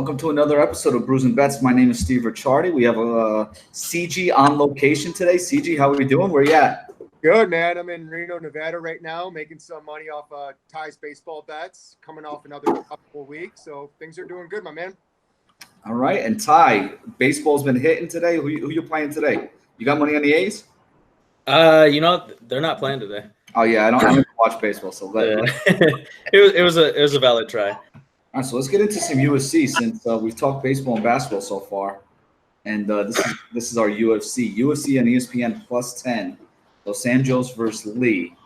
Welcome to another episode of Brews Bets. My name is Steve Ricciardi. We have a CG on location today. CG, how are we doing? Where you at? Good, man. I'm in Reno, Nevada right now, making some money off Ty's baseball bets, coming off another couple of weeks. So things are doing good, my man. All right. And Ty, baseball's been hitting today. Who you playing today? You got money on the A's? They're not playing today. Oh yeah, I don't watch baseball, so it was a valid try. All right, so let's get into some UFC since we've talked baseball and basketball so far, and this is our UFC. UFC on ESPN plus 10. Los Anjos versus Lee,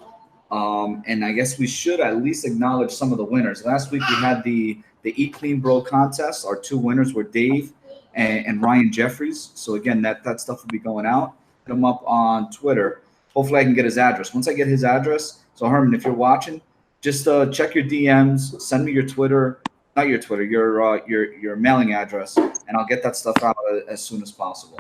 and I guess we should at least acknowledge some of the winners. Last week we had the Eat Clean Bro contest. Our two winners were Dave and Ryan Jeffries. So again, that stuff will be going out. Hit him up on Twitter. Hopefully I can get his address. Once I get his address, so Herman, if you're watching, just check your DMs, send me your Twitter. Not your Twitter, your mailing address, and I'll get that stuff out as soon as possible.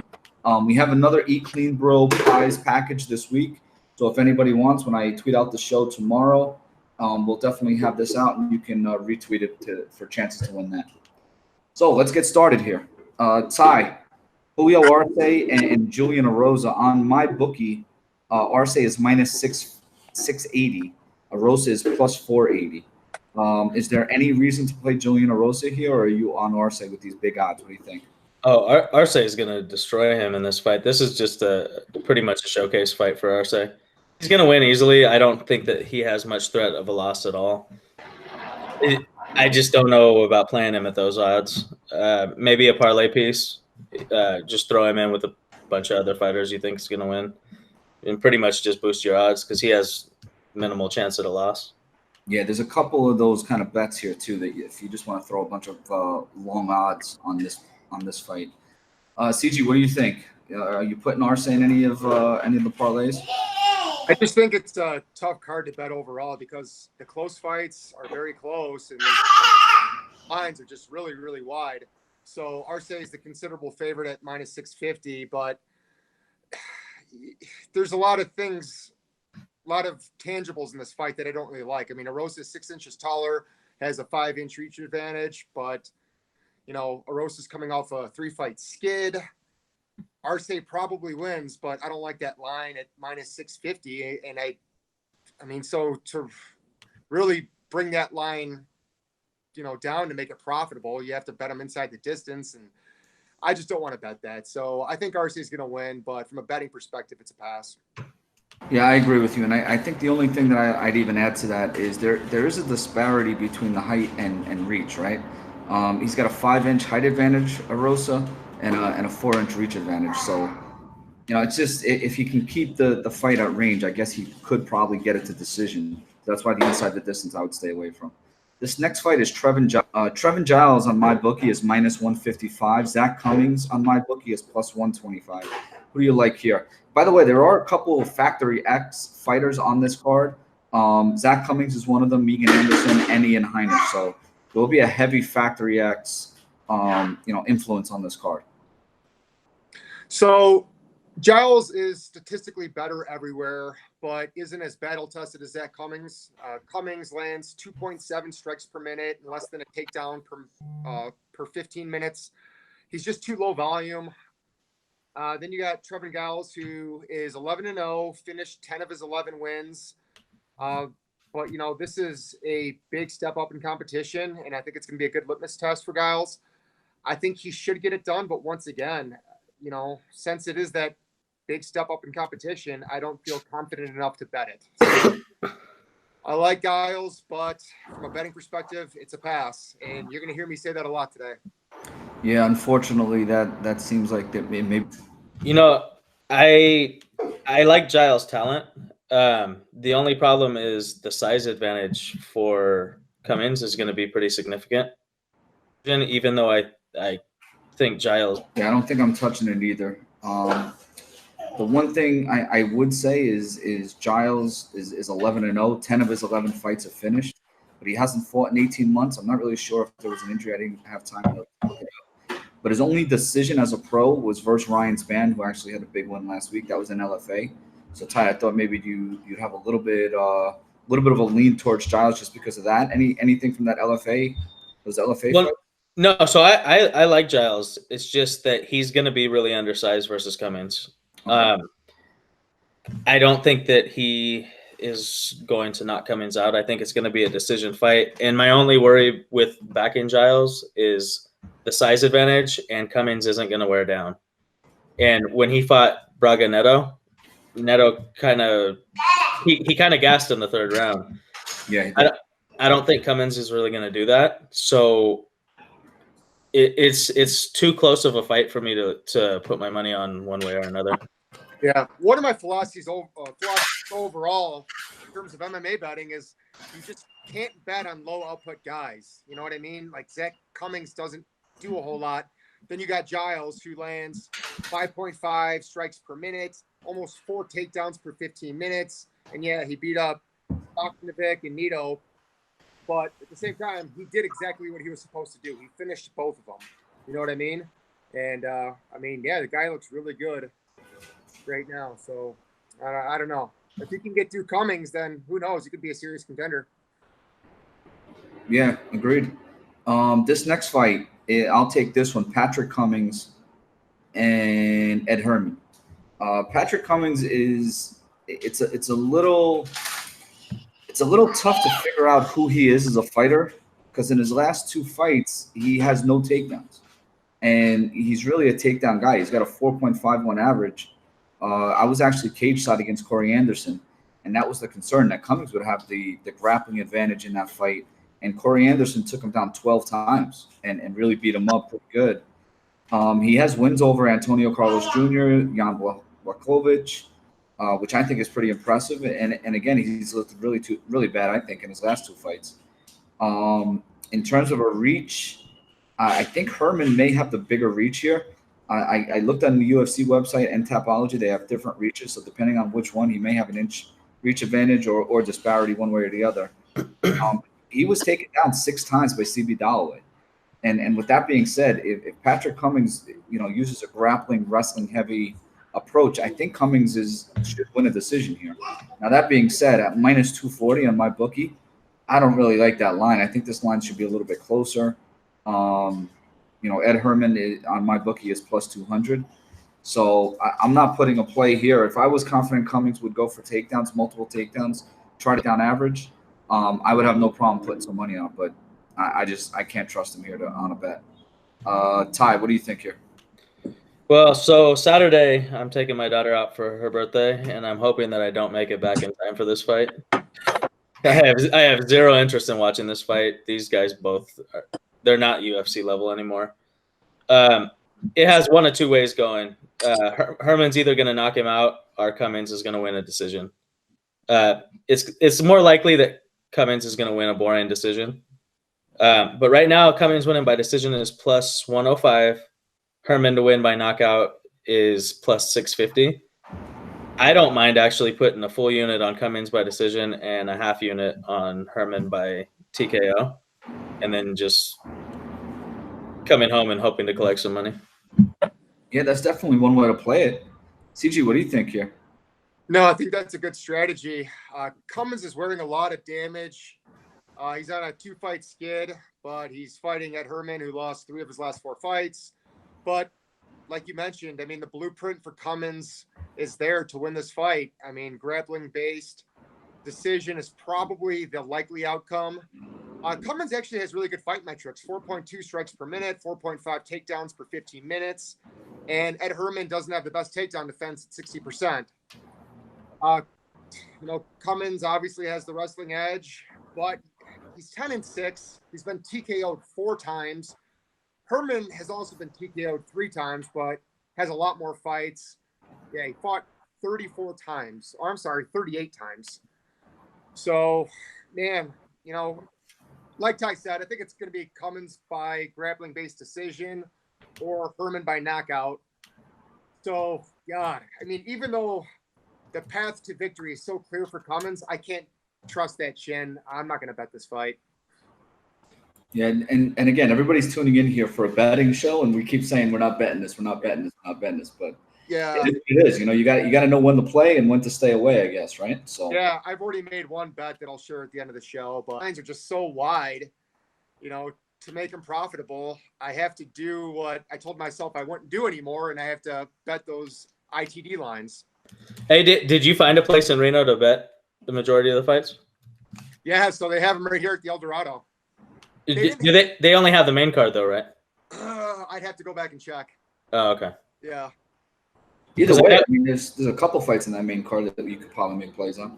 We have another Eat Clean Bro prize package this week. So if anybody wants, when I tweet out the show tomorrow, we'll definitely have this out, and you can retweet it for chances to win that. So let's get started here. Ty, Julio, Arce, and Julian Erosa. On my bookie, Arce is minus 680. Erosa is plus 480. Is there any reason to play Julian Erosa here, or are you on Arce with these big odds? What do you think? Oh, Arce is going to destroy him in this fight. This is just pretty much a showcase fight for Arce. He's going to win easily. I don't think that he has much threat of a loss at all. I just don't know about playing him at those odds. Maybe a parlay piece. Just throw him in with a bunch of other fighters you think is going to win, and pretty much just boost your odds because he has minimal chance at a loss. Yeah, there's a couple of those kind of bets here too that if you just want to throw a bunch of long odds on this fight. CG, what do you think? Are you putting Arce in any of the parlays? I just think it's a tough card to bet overall because the close fights are very close and the lines are just really, really wide. So Arce is the considerable favorite at minus 650, but there's a lot of things. A lot of tangibles in this fight that I don't really like. I mean, Erosa is 6 inches taller, has a 5-inch reach advantage, but, Erosa's coming off a 3-fight skid. Arce probably wins, but I don't like that line at minus 650. And so to really bring that line, down to make it profitable, you have to bet them inside the distance. And I just don't want to bet that. So I think Arce is going to win, but from a betting perspective, it's a pass. Yeah, I agree with you, and I think the only thing that I'd even add to that is there is a disparity between the height and reach, right? He's got a 5-inch height advantage, Erosa, and a 4-inch reach advantage. So, it's just if he can keep the fight at range, I guess he could probably get it to decision. That's why the inside the distance I would stay away from. This next fight is Trevin Giles on my bookie is minus 155. Zach Cummings on my bookie is plus 125. Who do you like here? By the way, there are a couple of Factory X fighters on this card. Zach Cummings is one of them, Megan Anderson, and Heinisch. So there will be a heavy Factory X, influence on this card. So Giles is statistically better everywhere, but isn't as battle-tested as Zach Cummings. Cummings lands 2.7 strikes per minute, and less than a takedown per 15 minutes. He's just too low volume. Then you got Trevin Giles, who is 11-0, finished 10 of his 11 wins. But, this is a big step up in competition, and I think it's going to be a good litmus test for Giles. I think he should get it done, but once again, since it is that big step up in competition, I don't feel confident enough to bet it. So, I like Giles, but from a betting perspective, it's a pass, and you're going to hear me say that a lot today. Yeah, unfortunately, that seems like that maybe. I like Giles' talent. The only problem is the size advantage for Cummins is going to be pretty significant. Even though I think Giles. Yeah, I don't think I'm touching it either. The one thing I would say is Giles is 11-0. 10 of his 11 fights are finished, but he hasn't fought in 18 months. I'm not really sure if there was an injury. I didn't have time to look it up. But his only decision as a pro was versus Ryan Spann, who actually had a big one last week. That was in LFA. So Ty, I thought maybe you'd have a little bit of a lean towards Giles just because of that. Anything from that LFA? Was LFA? Well, fight? No, so I like Giles. It's just that he's going to be really undersized versus Cummins. Okay. I don't think that he is going to knock Cummins out. I think it's going to be a decision fight. And my only worry with backing Giles is the size advantage, and Cummins isn't going to wear down. And when he fought Braga Neto kind of he kind of gassed in the third round. Yeah. I don't think Cummins is really going to do that. So it's too close of a fight for me to put my money on one way or another. Yeah, one of my philosophies overall in terms of MMA betting is you just can't bet on low output guys. You know what I mean? Like Zach Cummings doesn't do a whole lot. Then you got Giles, who lands 5.5 strikes per minute, almost 4 takedowns per 15 minutes. And yeah, he beat up Oktavic and Nito. But at the same time, he did exactly what he was supposed to do. He finished both of them. You know what I mean? And, yeah, the guy looks really good right now. So, I don't know. If he can get through Cummings, then who knows? He could be a serious contender. Yeah, agreed. This next fight, I'll take this one. Patrick Cummings and Ed Herman. Patrick Cummings it's a little tough to figure out who he is as a fighter, because in his last 2 fights he has no takedowns, and he's really a takedown guy. He's got a 4.51 average. I was actually cage side against Corey Anderson, and that was the concern, that Cummings would have the grappling advantage in that fight. And Corey Anderson took him down 12 times and really beat him up pretty good. He has wins over Antonio Carlos Jr., Jan Blachowicz, which I think is pretty impressive. And again, he's looked really bad, I think, in his last 2 fights. In terms of a reach, I think Herman may have the bigger reach here. I looked on the UFC website and Tapology. They have different reaches, so depending on which one, he may have an inch reach advantage or disparity one way or the other. He was taken down 6 times by CB Dalloway. And with that being said, if Patrick Cummings, uses a grappling, wrestling heavy approach, I think Cummings should win a decision here. Now, that being said, at minus 240 on my bookie, I don't really like that line. I think this line should be a little bit closer. Ed Herman on my bookie is plus 200. So I'm not putting a play here. If I was confident Cummings would go for takedowns, multiple takedowns, try to down average, I would have no problem putting some money on. But I can't trust him here on a bet. Ty, what do you think here? Well, so Saturday, I'm taking my daughter out for her birthday, and I'm hoping that I don't make it back in time for this fight. I have zero interest in watching this fight. These guys they're not UFC level anymore. It has one of two ways going. Herman's either going to knock him out, or Cummins is going to win a decision. It's more likely that Cummins is going to win a boring decision. But right now, Cummins winning by decision is plus 105. Herman to win by knockout is plus 650. I don't mind actually putting a full unit on Cummins by decision and a half unit on Herman by TKO, and then just coming home and hoping to collect some money. Yeah, that's definitely one way to play it. CG, what do you think here? No, I think that's a good strategy. Cummins is wearing a lot of damage. He's on a 2-fight skid, but he's fighting Ed Herman, who lost 3 of his last 4 fights. But like you mentioned, I mean, the blueprint for Cummins is there to win this fight. I mean, grappling-based decision is probably the likely outcome. Cummins actually has really good fight metrics, 4.2 strikes per minute, 4.5 takedowns per 15 minutes. And Ed Herman doesn't have the best takedown defense at 60%. Cummins obviously has the wrestling edge, but he's 10-6. He's been TKO'd 4 times. Herman has also been TKO'd 3 times, but has a lot more fights. Yeah, he fought 38 times. So, man, like Ty said, I think it's going to be Cummins by grappling-based decision or Herman by knockout. So, God, I mean, even though the path to victory is so clear for Cummins, I can't trust that chin. I'm not going to bet this fight. Yeah, and again, everybody's tuning in here for a betting show, and we keep saying we're not betting this, but yeah, it is. You got to know when to play and when to stay away, I guess, right? So yeah, I've already made one bet that I'll share at the end of the show, but lines are just so wide. to make them profitable, I have to do what I told myself I wouldn't do anymore, and I have to bet those ITD lines. Hey, did you find a place in Reno to bet the majority of the fights? Yeah, so they have them right here at the El Dorado. They only have the main card though, right? I'd have to go back and check. Oh, okay. Yeah. Either way, I mean, there's a couple fights in that main card that you could probably make plays on.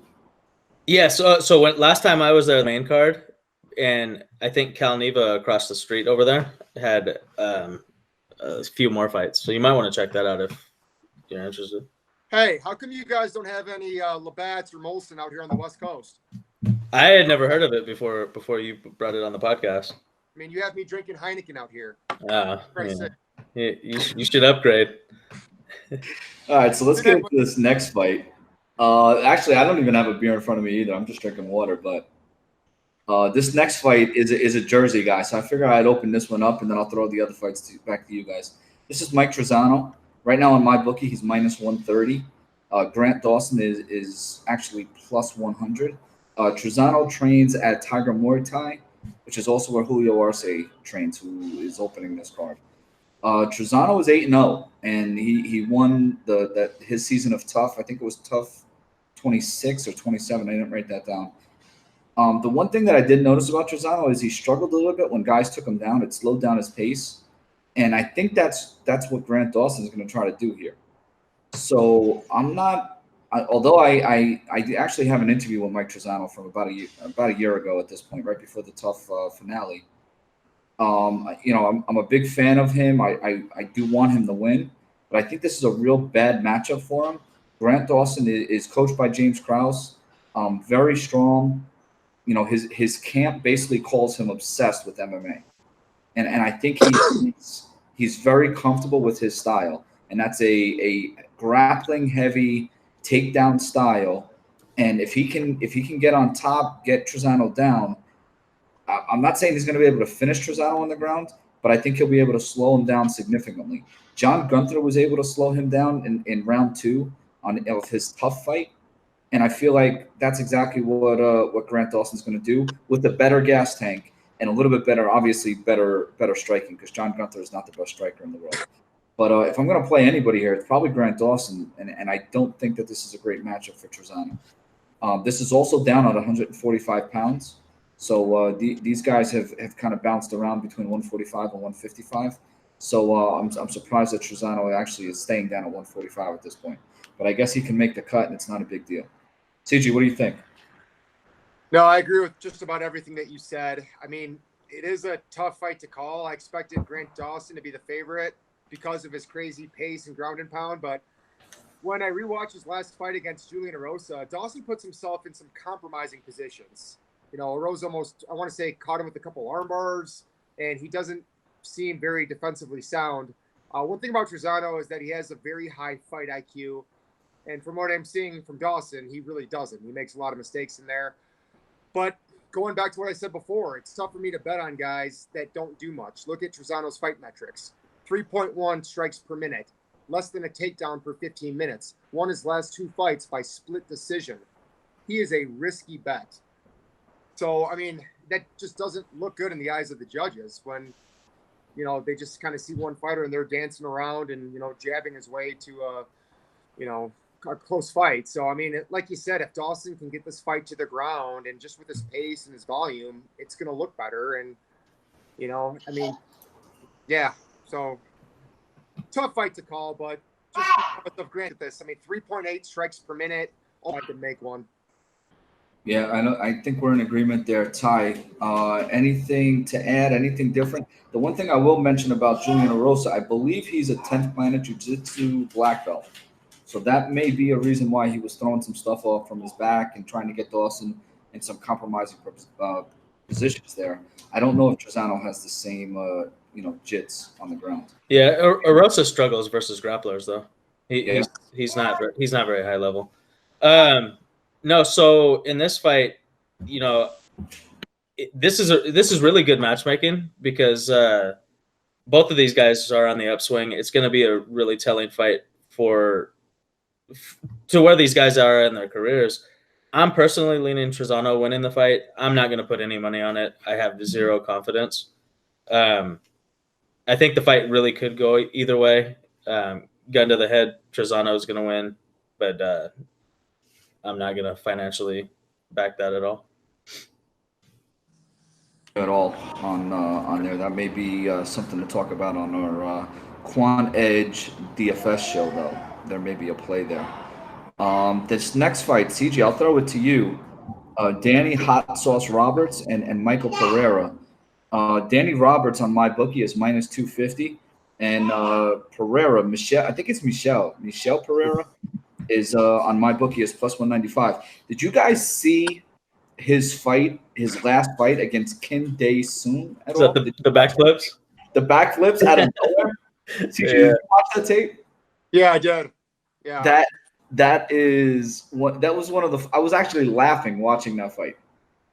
Yeah, so when last time I was there, the main card, and I think Cal Neva across the street over there had a few more fights. So you might want to check that out if you're interested. Hey, how come you guys don't have any Labatt's or Molson out here on the West Coast? I had never heard of it before you brought it on the podcast. I mean, you have me drinking Heineken out here. You should upgrade. All right, so let's get into this next fight. Actually, I don't even have a beer in front of me either. I'm just drinking water. But this next fight is a Jersey guy, so I figured I'd open this one up and then I'll throw the other fights back to you guys. This is Mike Trizano. Right now on my bookie, he's minus 130. Grant Dawson is actually plus 100. Trizano trains at Tiger Muay Thai, which is also where Julio Arce trains, who is opening this card. Trizano is 8-0, and he won his season of Tough. I think it was Tough 26 or 27. I didn't write that down. The one thing that I did notice about Trizano is he struggled a little bit when guys took him down. It slowed down his pace, and I think that's what Grant Dawson is going to try to do here. So I'm not. Although I actually have an interview with Mike Trizano from about a year ago at this point, right before the Tough finale. I'm a big fan of him. I do want him to win, but I think this is a real bad matchup for him. Grant Dawson is coached by James Krause, very strong. His camp basically calls him obsessed with MMA, and I think he's very comfortable with his style, and that's a grappling heavy takedown style. And if he can get on top, get Trizano down. I'm not saying he's going to be able to finish Trizano on the ground, but I think he'll be able to slow him down significantly. John Gunther was able to slow him down in round 2 of his Tough fight, and I feel like that's exactly what Grant Dawson's going to do with a better gas tank and a little bit better, obviously better striking, because John Gunther is not the best striker in the world. But if I'm going to play anybody here, it's probably Grant Dawson, and I don't think that this is a great matchup for Trizano. This is also down at 145 pounds. So these guys have kind of bounced around between 145 and 155. So I'm surprised that Trizano actually is staying down at 145 at this point. But I guess he can make the cut, and it's not a big deal. CG, what do you think? No, I agree with just about everything that you said. I mean, it is a tough fight to call. I expected Grant Dawson to be the favorite because of his crazy pace and ground and pound. But when I rewatched his last fight against Julian Erosa, Dawson puts himself in some compromising positions. Erosa almost, I want to say, caught him with a couple arm bars, and he doesn't seem very defensively sound. One thing about Trizano is that he has a very high fight IQ, and from what I'm seeing from Dawson, he really doesn't. He makes a lot of mistakes in there. But going back to what I said before, it's tough for me to bet on guys that don't do much. Look at Trizano's fight metrics. 3.1 strikes per minute, less than a takedown per 15 minutes. Won his last 2 fights by split decision. He is a risky bet. So, I mean, that just doesn't look good in the eyes of the judges when, they just kind of see one fighter and they're dancing around and, jabbing his way to a close fight. So, I mean, like you said, if Dawson can get this fight to the ground and just with his pace and his volume, it's going to look better. And, so tough fight to call, but just because of Grant this, 3.8 strikes per minute, I could make one. Yeah, I know. I think we're in agreement there, Ty. Anything to add? Anything different? The one thing I will mention about Julian Erosa, I believe he's a 10th Planet Jiu-Jitsu black belt. So that may be a reason why he was throwing some stuff off from his back and trying to get Dawson in some compromising positions there. I don't know if Trizano has the same, jits on the ground. Yeah, Erosa struggles versus grapplers though. He's not very high level. No, so in this fight, this is really good matchmaking because both of these guys are on the upswing. It's going to be a really telling fight to where these guys are in their careers. I'm personally leaning Trizano winning the fight. I'm not going to put any money on it. I have zero confidence. I think the fight really could go either way. Gun to the head, Trizano is going to win, but I'm not going to financially back that at all. At all on there. That may be something to talk about on our Quant Edge DFS show, though. There may be a play there. This next fight, CJ, I'll throw it to you. Danny Hot Sauce Roberts and Michael Pereira. Danny Roberts on my bookie is minus 250, and Pereira, Michel, I think it's Michel Pereira is on my bookie is plus 195. Did you guys see his last fight against Kim Dae-soon at all? The backflips? The backflips out of nowhere? CJ, did you watch that tape? Yeah, I did. Yeah. That was one of the. I was actually laughing watching that fight.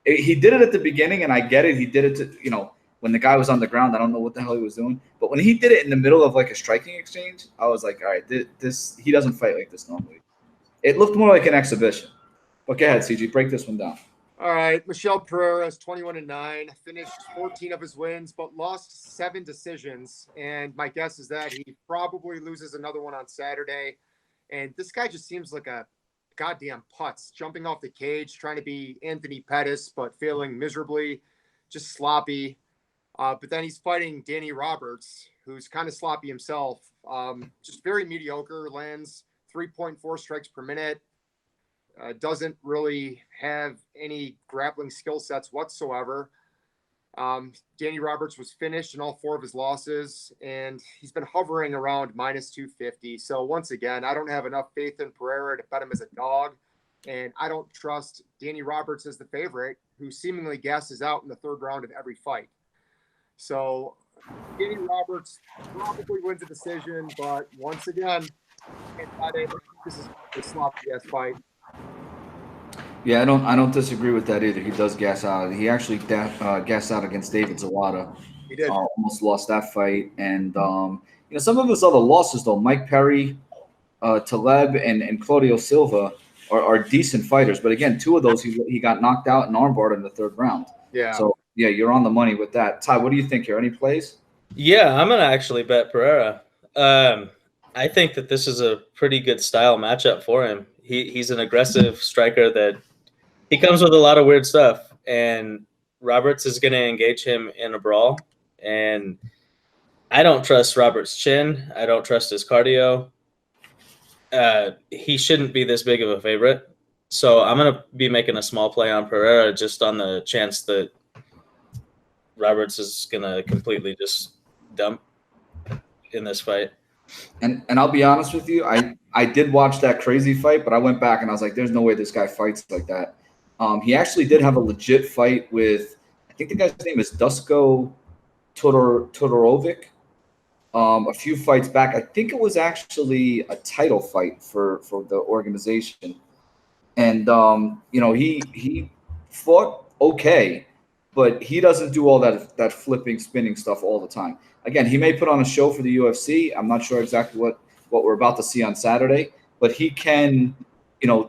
He did it at the beginning, and I get it. He did it to when the guy was on the ground. I don't know what the hell he was doing, but when he did it in the middle of like a striking exchange, I was like, all right, this he doesn't fight like this normally. It looked more like an exhibition. But go ahead, CG, break this one down. All right, Michel Pereira is 21-9, finished 14 of his wins, but lost 7 decisions. And my guess is that he probably loses another one on Saturday. And this guy just seems like a goddamn putz, jumping off the cage, trying to be Anthony Pettis, but failing miserably, just sloppy. But then he's fighting Danny Roberts, who's kind of sloppy himself, just very mediocre, lands 3.4 strikes per minute, doesn't really have any grappling skill sets whatsoever. Danny Roberts was finished in all 4 of his losses, and he's been hovering around minus 250. So once again, I don't have enough faith in Pereira to bet him as a dog, and I don't trust Danny Roberts as the favorite, who seemingly gasses out in the 3rd round of every fight. So Danny Roberts probably wins a decision, but once again, this is a sloppy-ass fight. Yeah, I don't disagree with that either. He does gas out. He actually gassed out against David Zawada. He did. Almost lost that fight. And some of his other losses though, Mike Perry, Taleb, and Claudio Silva are decent fighters. But again, 2 of those he got knocked out and armbarred in the 3rd round. Yeah. So yeah, you're on the money with that. Ty, what do you think here? Any plays? Yeah, I'm gonna actually bet Pereira. I think that this is a pretty good style matchup for him. He's an aggressive striker that he comes with a lot of weird stuff, and Roberts is going to engage him in a brawl. And I don't trust Roberts' chin. I don't trust his cardio. He shouldn't be this big of a favorite. So I'm going to be making a small play on Pereira just on the chance that Roberts is going to completely just dump in this fight. And I'll be honest with you, I did watch that crazy fight, but I went back and I was like, there's no way this guy fights like that. He actually did have a legit fight with, I think the guy's name is Dusko Todorovic. A few fights back, I think it was actually a title fight for the organization. And, he fought okay, but he doesn't do all that flipping, spinning stuff all the time. Again, he may put on a show for the UFC. I'm not sure exactly what we're about to see on Saturday, but he can,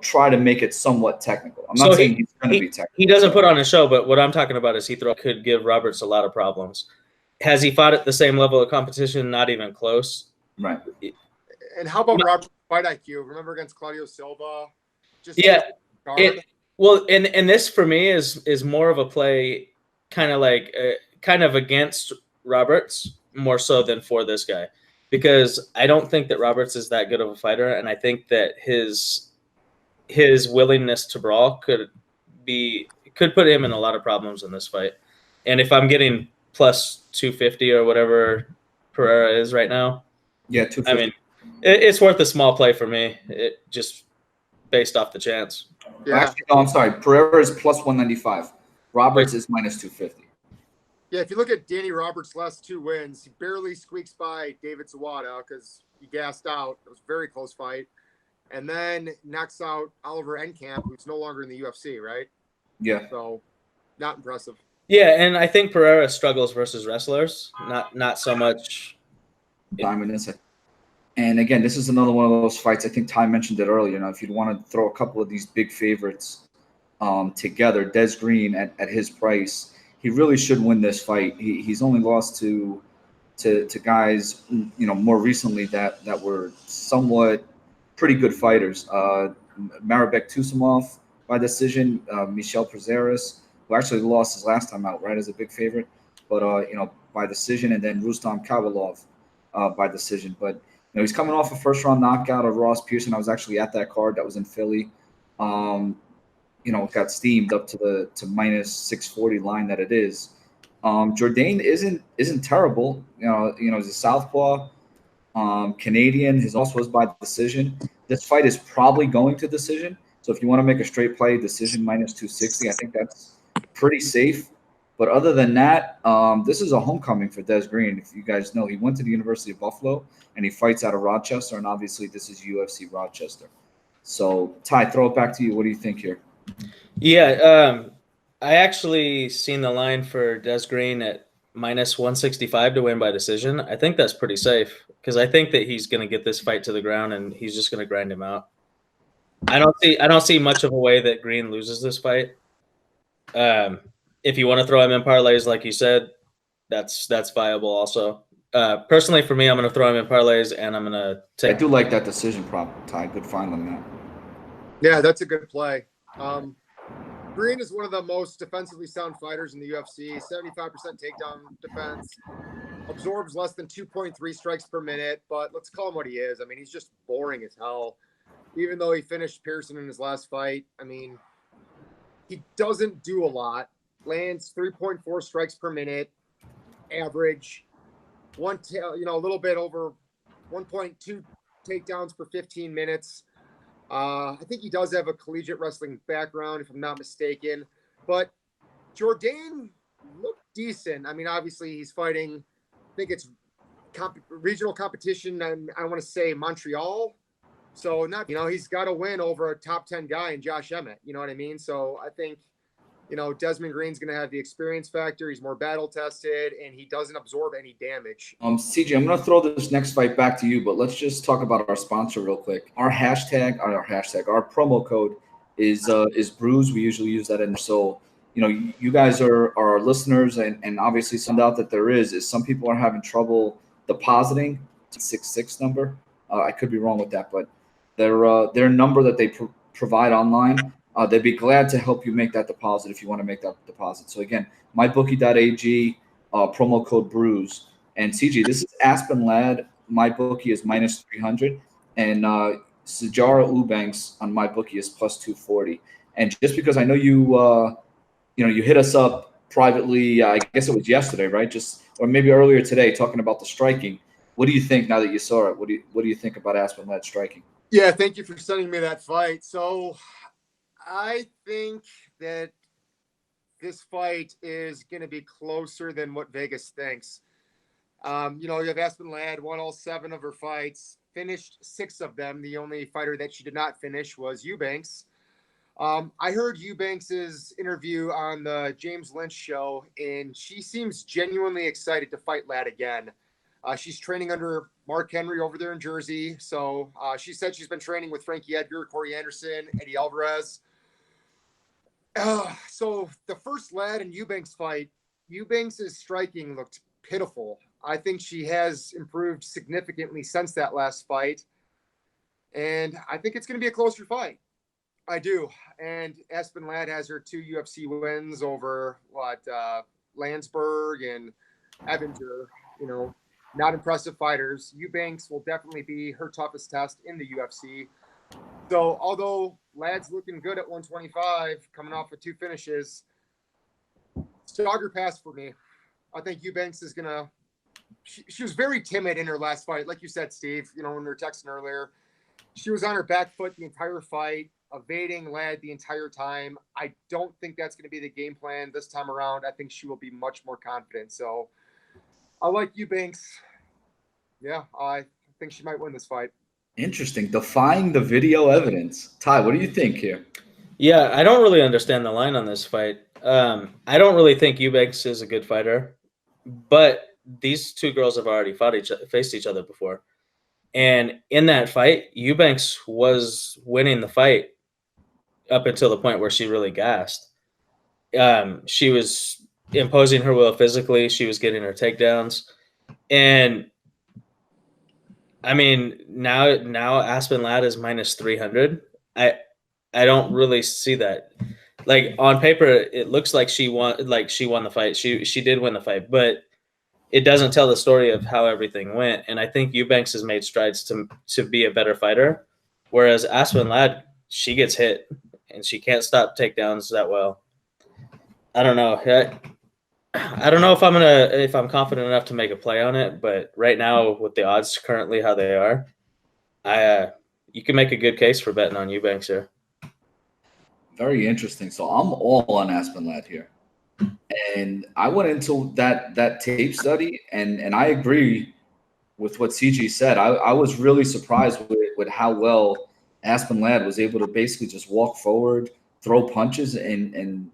try to make it somewhat technical. I'm not saying he's going to be technical. He doesn't put on a show, but what I'm talking about is could give Roberts a lot of problems. Has he fought at the same level of competition? Not even close. Right. And how about Roberts' fight IQ? Remember against Claudio Silva? And this for me is more of a play, kind of against Roberts more so than for this guy, because I don't think that Roberts is that good of a fighter, and I think that his willingness to brawl could put him in a lot of problems in this fight. And if I'm getting plus 250 or whatever Pereira is right now, yeah, 250. I mean, it's worth a small play for me. It just based off the chance. Yeah. Actually, no, I'm sorry. Pereira is plus 195. Roberts is minus 250. Yeah, if you look at Danny Roberts' last 2 wins, he barely squeaks by David Zawada because he gassed out. It was a very close fight. And then knocks out Oliver Enkamp, who's no longer in the UFC, right? Yeah. So, not impressive. Yeah, and I think Pereira struggles versus wrestlers, not so much. And again, this is another one of those fights. I think Ty mentioned it earlier. If you'd want to throw a couple of these big favorites together, Des Green at his price, he really should win this fight. He's only lost to guys, more recently that were somewhat pretty good fighters. Marabek Tusimov by decision, Michel Pereira, who actually lost his last time out, right, as a big favorite, but by decision, and then Rustam Kavalov by decision. But he's coming off a first round knockout of Ross Pearson. I was actually at that card that was in Philly. Got steamed up to minus 640 line that it is. Jourdain isn't terrible. He's a southpaw, Canadian. His also was by decision. This fight is probably going to decision. So if you want to make a straight play, decision minus 260, I think that's pretty safe. But other than that, this is a homecoming for Des Green. If you guys know, he went to the University of Buffalo and he fights out of Rochester, and obviously this is UFC Rochester. So Ty, throw it back to you. What do you think here? Yeah, I actually seen the line for Des Green at minus 165 to win by decision. I think that's pretty safe because I think that he's going to get this fight to the ground and he's just going to grind him out. I don't see much of a way that Green loses this fight. If you want to throw him in parlays, like you said, that's viable also. Personally, for me, I'm going to throw him in parlays, and I'm going to take. I do like that decision prop, Ty. Good find on that. Yeah, that's a good play. Green is one of the most defensively sound fighters in the UFC. 75% takedown defense, absorbs less than 2.3 strikes per minute. But let's call him what he is. I mean, he's just boring as hell. Even though he finished Pearson in his last fight, I mean, he doesn't do a lot. Lands 3.4 strikes per minute, average. A little bit over 1.2 takedowns per 15 minutes. I think he does have a collegiate wrestling background, if I'm not mistaken. But Jourdain looked decent. I mean, obviously he's fighting, I think it's regional competition, and I want to say Montreal. So he's got to win over a top 10 guy in Josh Emmett. You know what I mean? So I think, Desmond Green's going to have the experience factor. He's more battle tested, and he doesn't absorb any damage. CJ, I'm going to throw this next fight back to you, but let's just talk about our sponsor real quick. Our promo code is Brews. We usually use that in there. So, you guys are our listeners, and obviously found out that there is some people are having trouble depositing 66 number. I could be wrong with that, but their number that they provide online, they'd be glad to help you make that deposit if you want to make that deposit. So again, mybookie.ag, promo code Brews. And CG, this is Aspen Lad. MyBookie is minus 300, and Sijara Eubanks on MyBookie is plus 240. And just because I know you hit us up privately, I guess it was yesterday, right? Or maybe earlier today, talking about the striking. What do you think now that you saw it? What do you think about Aspen Lad striking? Yeah, thank you for sending me that fight. So I think that this fight is going to be closer than what Vegas thinks. You have Aspen Ladd, won all 7 of her fights, finished 6 of them. The only fighter that she did not finish was Eubanks. I heard Eubanks's interview on the James Lynch show, and she seems genuinely excited to fight Ladd again. She's training under Mark Henry over there in Jersey. So she said she's been training with Frankie Edgar, Corey Anderson, Eddie Alvarez. So the first Ladd and Eubanks fight, Eubanks' striking looked pitiful. I think she has improved significantly since that last fight. And I think it's going to be a closer fight. I do. And Aspen Ladd has her 2 UFC wins over Landsberg and Evinger, not impressive fighters. Eubanks will definitely be her toughest test in the UFC. So although Ladd's looking good at 125, coming off of 2 finishes, Stogger pass for me. I think Eubanks is going to – she was very timid in her last fight. Like you said, Steve, when we were texting earlier, she was on her back foot the entire fight, evading Ladd the entire time. I don't think that's going to be the game plan this time around. I think she will be much more confident. So I like Eubanks. Yeah, I think she might win this fight. Interesting. Defying the video evidence. Ty, what do you think here? Yeah, I don't really understand the line on this fight. I don't really think Eubanks is a good fighter, but these 2 girls have already faced each other before. And in that fight, Eubanks was winning the fight up until the point where she really gassed. She was imposing her will physically. She was getting her takedowns. And I mean, now Aspen Ladd is minus 300. I don't really see that. Like on paper, it looks like she won the fight. She did win the fight, but it doesn't tell the story of how everything went. And I think Eubanks has made strides to be a better fighter, whereas Aspen Ladd, she gets hit and she can't stop takedowns that well. I don't know. I don't know if I'm confident enough to make a play on it, but right now with the odds currently how they are, you can make a good case for betting on Eubanks here. Very interesting. So I'm all on Aspen Ladd here. And I went into that tape study, and I agree with what CG said. I was really surprised with how well Aspen Ladd was able to basically just walk forward, throw punches, and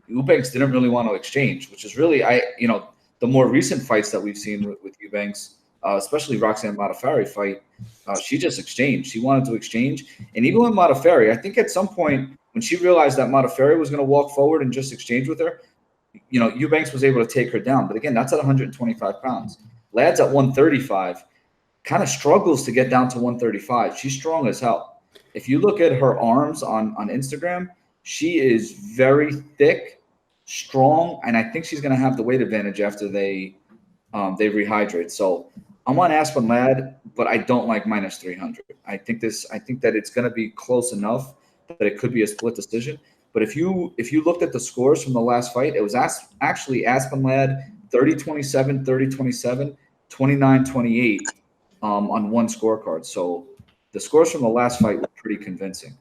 Eubanks didn't really want to exchange, which is really the more recent fights that we've seen with Eubanks, especially Roxanne Modafferi fight, she just exchanged. She wanted to exchange, and even with Modafferi, I think at some point when she realized that Modafferi was going to walk forward and just exchange with her, Eubanks was able to take her down. But again, that's at 125 pounds. Ladd's at 135, kind of struggles to get down to 135. She's strong as hell. If you look at her arms on Instagram, she is very thick, strong, and I think she's going to have the weight advantage after they rehydrate. So I'm on Aspen Ladd, but I don't like minus 300. I think that it's going to be close enough that it could be a split decision. But if you looked at the scores from the last fight, it was actually Aspen Ladd 30-27, 30-27, 29-28 on one scorecard. So the scores from the last fight were pretty convincing.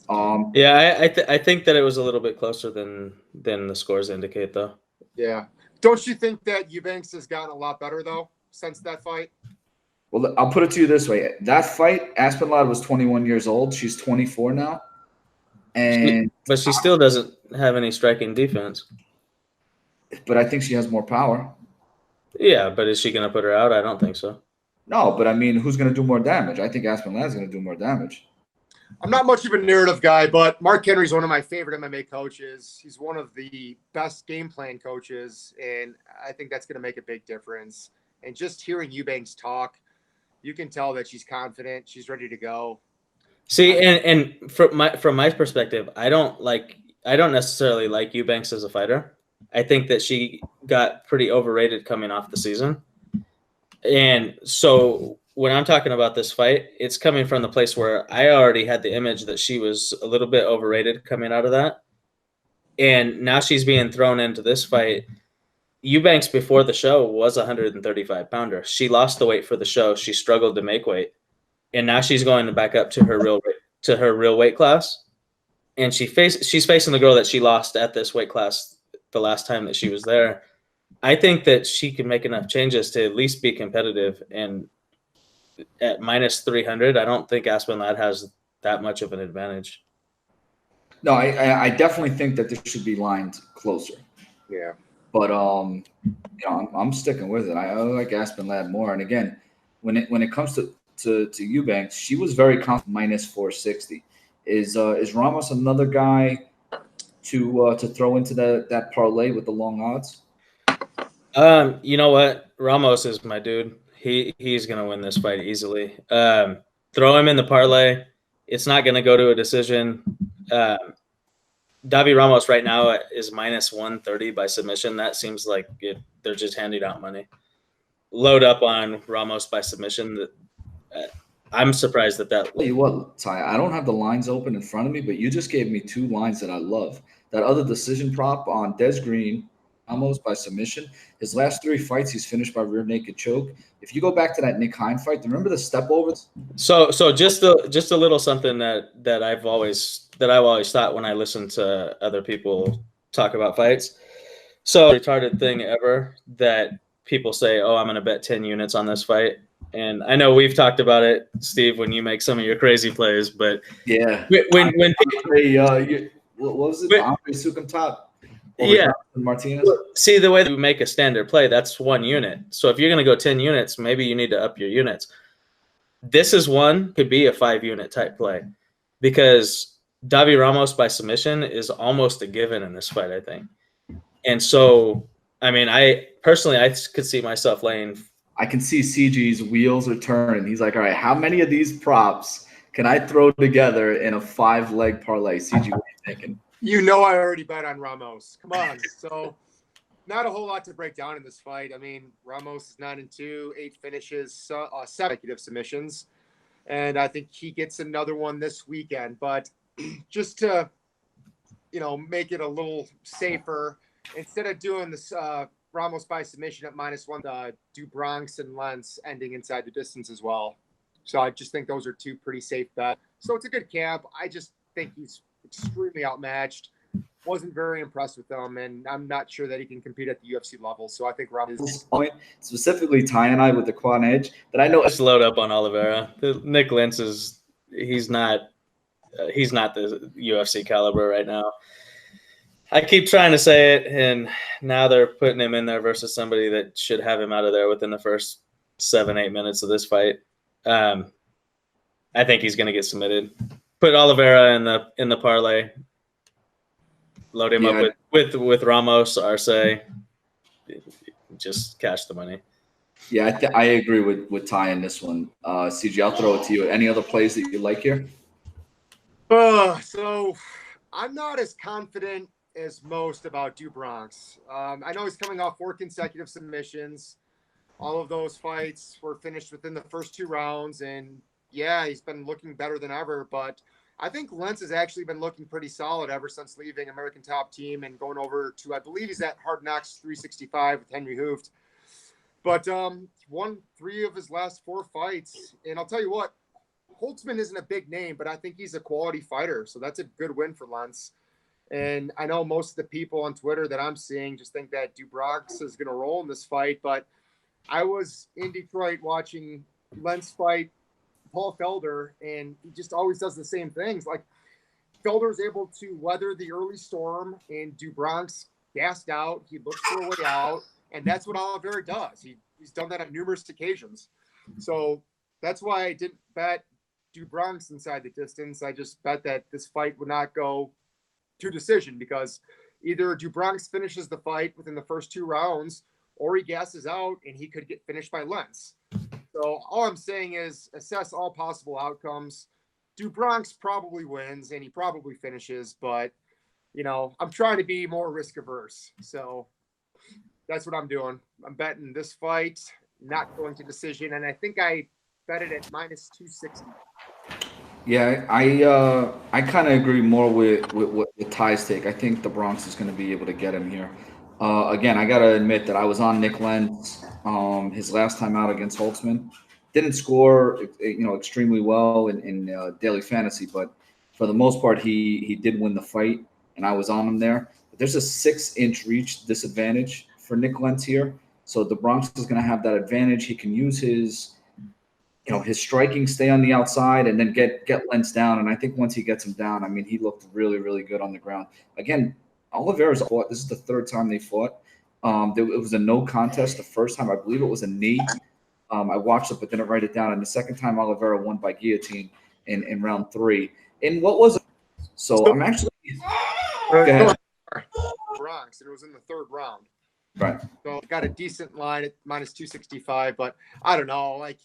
I think that it was a little bit closer than the scores indicate, though. Yeah. Don't you think that Eubanks has gotten a lot better, though, since that fight? Well, I'll put it to you this way. That fight, Aspen Ladd was 21 years old. She's 24 now. But she still doesn't have any striking defense. But I think she has more power. Yeah, but is she going to put her out? I don't think so. No, but I mean, who's going to do more damage? I think Aspen Ladd's going to do more damage. I'm not much of a narrative guy, but Mark Henry's one of my favorite MMA coaches. He's one of the best game plan coaches, and I think that's going to make a big difference. And just hearing Eubanks talk, you can tell that she's confident. She's ready to go. See, and from my perspective, I don't necessarily like Eubanks as a fighter. I think that she got pretty overrated coming off the season. And so when I'm talking about this fight, it's coming from the place where I already had the image that she was a little bit overrated coming out of that. And now she's being thrown into this fight. Eubanks before the show was a 135 pounder. She lost the weight for the show. She struggled to make weight. And now she's going back up to her real weight class. And she's facing the girl that she lost at this weight class the last time that she was there. I think that she can make enough changes to at least be competitive. And at minus 300, I don't think Aspen Ladd has that much of an advantage. No, I definitely think that this should be lined closer. Yeah. But I'm sticking with it. I like Aspen Ladd more. And again, when it comes to Eubanks, she was very confident, minus 460. Is Ramos another guy to throw into that parlay with the long odds? You know what? Ramos is my dude. He's gonna win this fight easily. Throw him in the parlay. It's not gonna go to a decision. Davi Ramos right now is minus 130 by submission. That seems like they're just handing out money. Load up on Ramos by submission. I'm surprised that. Tell you what, Ty, I don't have the lines open in front of me, but you just gave me two lines that I love. That other decision prop on Des Green, Ramos by submission. His last three fights, he's finished by rear naked choke. If you go back to that Nick Hein fight, remember the step overs? So just a little something that I've always thought when I listen to other people talk about fights. So retarded thing ever that people say, "Oh, I'm going to bet 10 units on this fight." And I know we've talked about it, Steve, when you make some of your crazy plays, but yeah, when what was it? Andre Sukumtop? Yeah, Martinez. See, the way that we make a standard play, that's 1 unit. So if you're going to go 10 units, maybe you need to up your units. This is one could be a 5-unit type play because Davi Ramos by submission is almost a given in this fight, I think. And so, I mean, I could see myself laying. I can see CG's wheels are turning. He's like, all right, how many of these props can I throw together in a 5-leg parlay? CG, what are you thinking? You know I already bet on Ramos. Come on. So not a whole lot to break down in this fight. I mean, Ramos is 9-2, 8 finishes, 7 consecutive submissions. And I think he gets another one this weekend. But just to, make it a little safer, instead of doing this Ramos by submission at -1, do Bronx and Lentz ending inside the distance as well. So I just think those are 2 pretty safe bets. So it's a good camp. I just think he's extremely outmatched. Wasn't very impressed with him, and I'm not sure that he can compete at the UFC level. So I think Ramos is point, specifically Ty and I with the quad edge, that I know. Just load up on Oliveira. Nick Lentz he's not the UFC caliber right now. I keep trying to say it, and now they're putting him in there versus somebody that should have him out of there within the first 7-8 minutes of this fight. I think he's going to get submitted. Put Oliveira in the parlay. Load him up with Ramos, Arce. Just cash the money. Yeah, I agree with Ty in this one. CG, I'll throw it to you. Any other plays that you like here? So I'm not as confident as most about Bronx. I know he's coming off 4 consecutive submissions. All of those fights were finished within the first 2 rounds, and yeah, he's been looking better than ever. But I think Lentz has actually been looking pretty solid ever since leaving American Top Team and going over to, I believe he's at Hard Knocks 365 with Henry Hooft. But won 3 of his last 4 fights. And I'll tell you what, Holtzman isn't a big name, but I think he's a quality fighter. So that's a good win for Lentz. And I know most of the people on Twitter that I'm seeing just think that Bronx is going to roll in this fight. But I was in Detroit watching Lentz fight Paul Felder, and he just always does the same things. Like, Felder's able to weather the early storm, and Bronx gassed out. He looks for a way out, and that's what Oliveira does. He's done that on numerous occasions. So that's why I didn't bet Bronx inside the distance. I just bet that this fight would not go to decision, because either Bronx finishes the fight within the first 2 rounds, or he gasses out and he could get finished by Lentz. So all I'm saying is assess all possible outcomes. Bronx probably wins and he probably finishes, but I'm trying to be more risk averse. So that's what I'm doing. I'm betting this fight not going to decision, and I think I bet it at -260. Yeah, I kind of agree more with what Ty's take. I think the Bronx is going to be able to get him here. Again, I got to admit that I was on Nick Lentz his last time out against Holtzman. Didn't score, extremely well in daily fantasy, but for the most part, he did win the fight, and I was on him there. But there's a 6-inch reach disadvantage for Nick Lentz here, so the Bronx is going to have that advantage. He can use his striking, stay on the outside, and then get Lentz down. And I think once he gets him down, I mean, he looked really, really good on the ground. Again, Oliveira's fought. This is the 3rd time they fought. It was a no contest the first time. I believe it was a knee. I watched it but didn't write it down. And the second time, Oliveira won by guillotine in round 3. And what was it? So I'm actually Bronx, and it was in the 3rd round. Right. So got a decent line at -265, but I don't know. Like,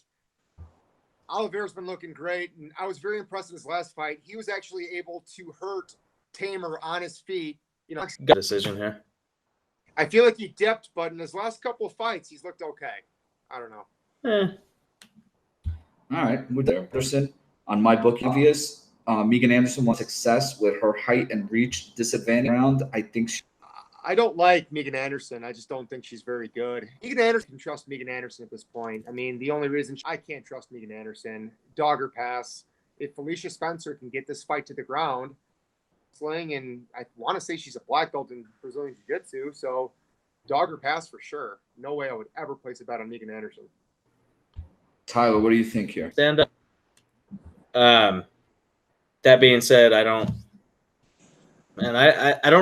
Oliveira's been looking great, and I was very impressed in his last fight. He was actually able to hurt Tamer on his feet. Good decision here. I feel like he dipped, but in his last couple of fights, he's looked okay. I don't know. All right. With Anderson on my book, obvious. Megan Anderson wants success with her height and reach disadvantage round. I don't like Megan Anderson. I just don't think she's very good. Megan Anderson can trust Megan Anderson at this point. I mean, the only reason I can't trust Megan Anderson, dog or pass. If Felicia Spencer can get this fight to the ground, sling, and I want to say she's a black belt in Brazilian Jiu-Jitsu, so dog or pass for sure. No way I would ever place a bet on Megan Anderson. Tyler, what do you think here? Stand up. That being said, I don't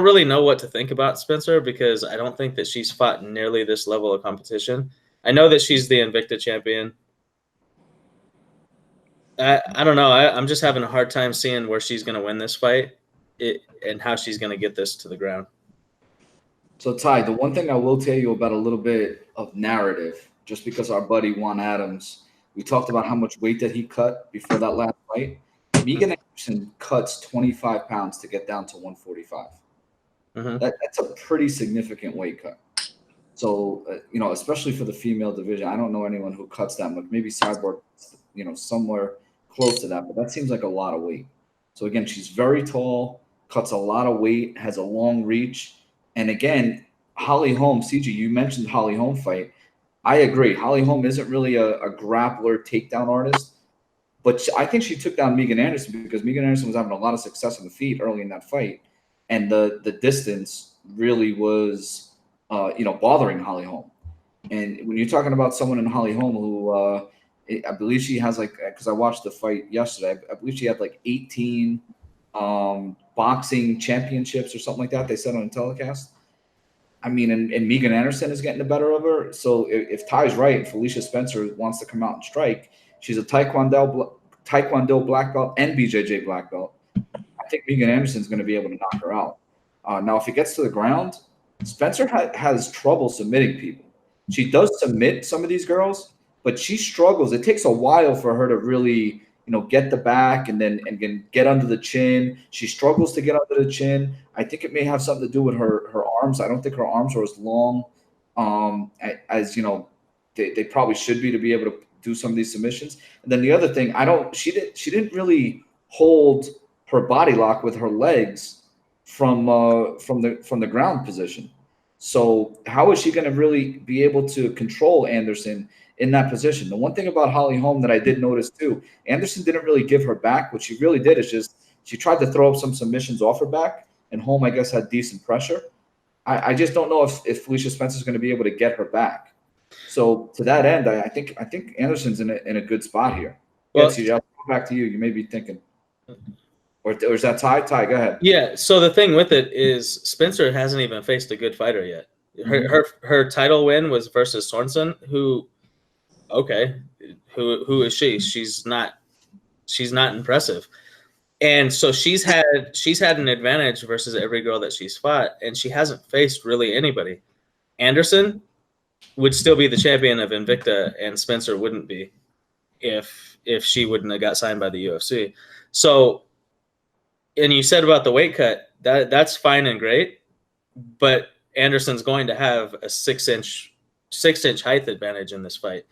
really know what to think about Spencer, because I don't think that she's fought nearly this level of competition. I know that she's the Invicta champion. I don't know. I'm just having a hard time seeing where she's going to win this fight and how she's going to get this to the ground. So, Ty, the one thing I will tell you about a little bit of narrative, just because our buddy Juan Adams, we talked about how much weight that he cut before that last fight. Megan Anderson cuts 25 pounds to get down to 145. That's a pretty significant weight cut. So, especially for the female division, I don't know anyone who cuts that much. Maybe Cyborg, somewhere close to that, but that seems like a lot of weight. So, again, she's very tall, cuts a lot of weight, has a long reach. And again, Holly Holm, CG, you mentioned Holly Holm fight. I agree. Holly Holm isn't really a grappler takedown artist, but I think she took down Megan Anderson because Megan Anderson was having a lot of success on the feet early in that fight. And the distance really was, bothering Holly Holm. And when you're talking about someone in Holly Holm who I believe she has because I watched the fight yesterday, I believe she had 18 boxing championships or something like that. They said on a telecast. I mean, and Megan Anderson is getting the better of her. So if Ty's right and Felicia Spencer wants to come out and strike, she's a Taekwondo black belt and BJJ black belt. I think Megan Anderson is going to be able to knock her out. Now, if it gets to the ground, Spencer has trouble submitting people. She does submit some of these girls, but she struggles. It takes a while for her to really, get the back and then get under the chin. She struggles to get under the chin. I think it may have something to do with her arms. I don't think her arms are as long as they probably should be to be able to do some of these submissions. And then the other thing, she didn't really hold her body lock with her legs from the ground position. So how is she going to really be able to control Anderson in that position? The one thing about Holly Holm that I did notice too, Anderson didn't really give her back. What she really did is just she tried to throw up some submissions off her back, and Holm, I guess, had decent pressure. I just don't know if Felicia Spencer is going to be able to get her back. So to that end, I think Anderson's in a good spot here. Well, yeah, I'll go back to you. You may be thinking. Or is that Ty? Ty, go ahead. Yeah. So the thing with it is Spencer hasn't even faced a good fighter yet. Her title win was versus Sorensen, who is she? She's not impressive. And so she's had an advantage versus every girl that she's fought, and she hasn't faced really anybody. Anderson would still be the champion of Invicta, and Spencer wouldn't be if she wouldn't have got signed by the UFC. So, and you said about the weight cut, that's fine and great, but Anderson's going to have a 6-inch height advantage in this fight.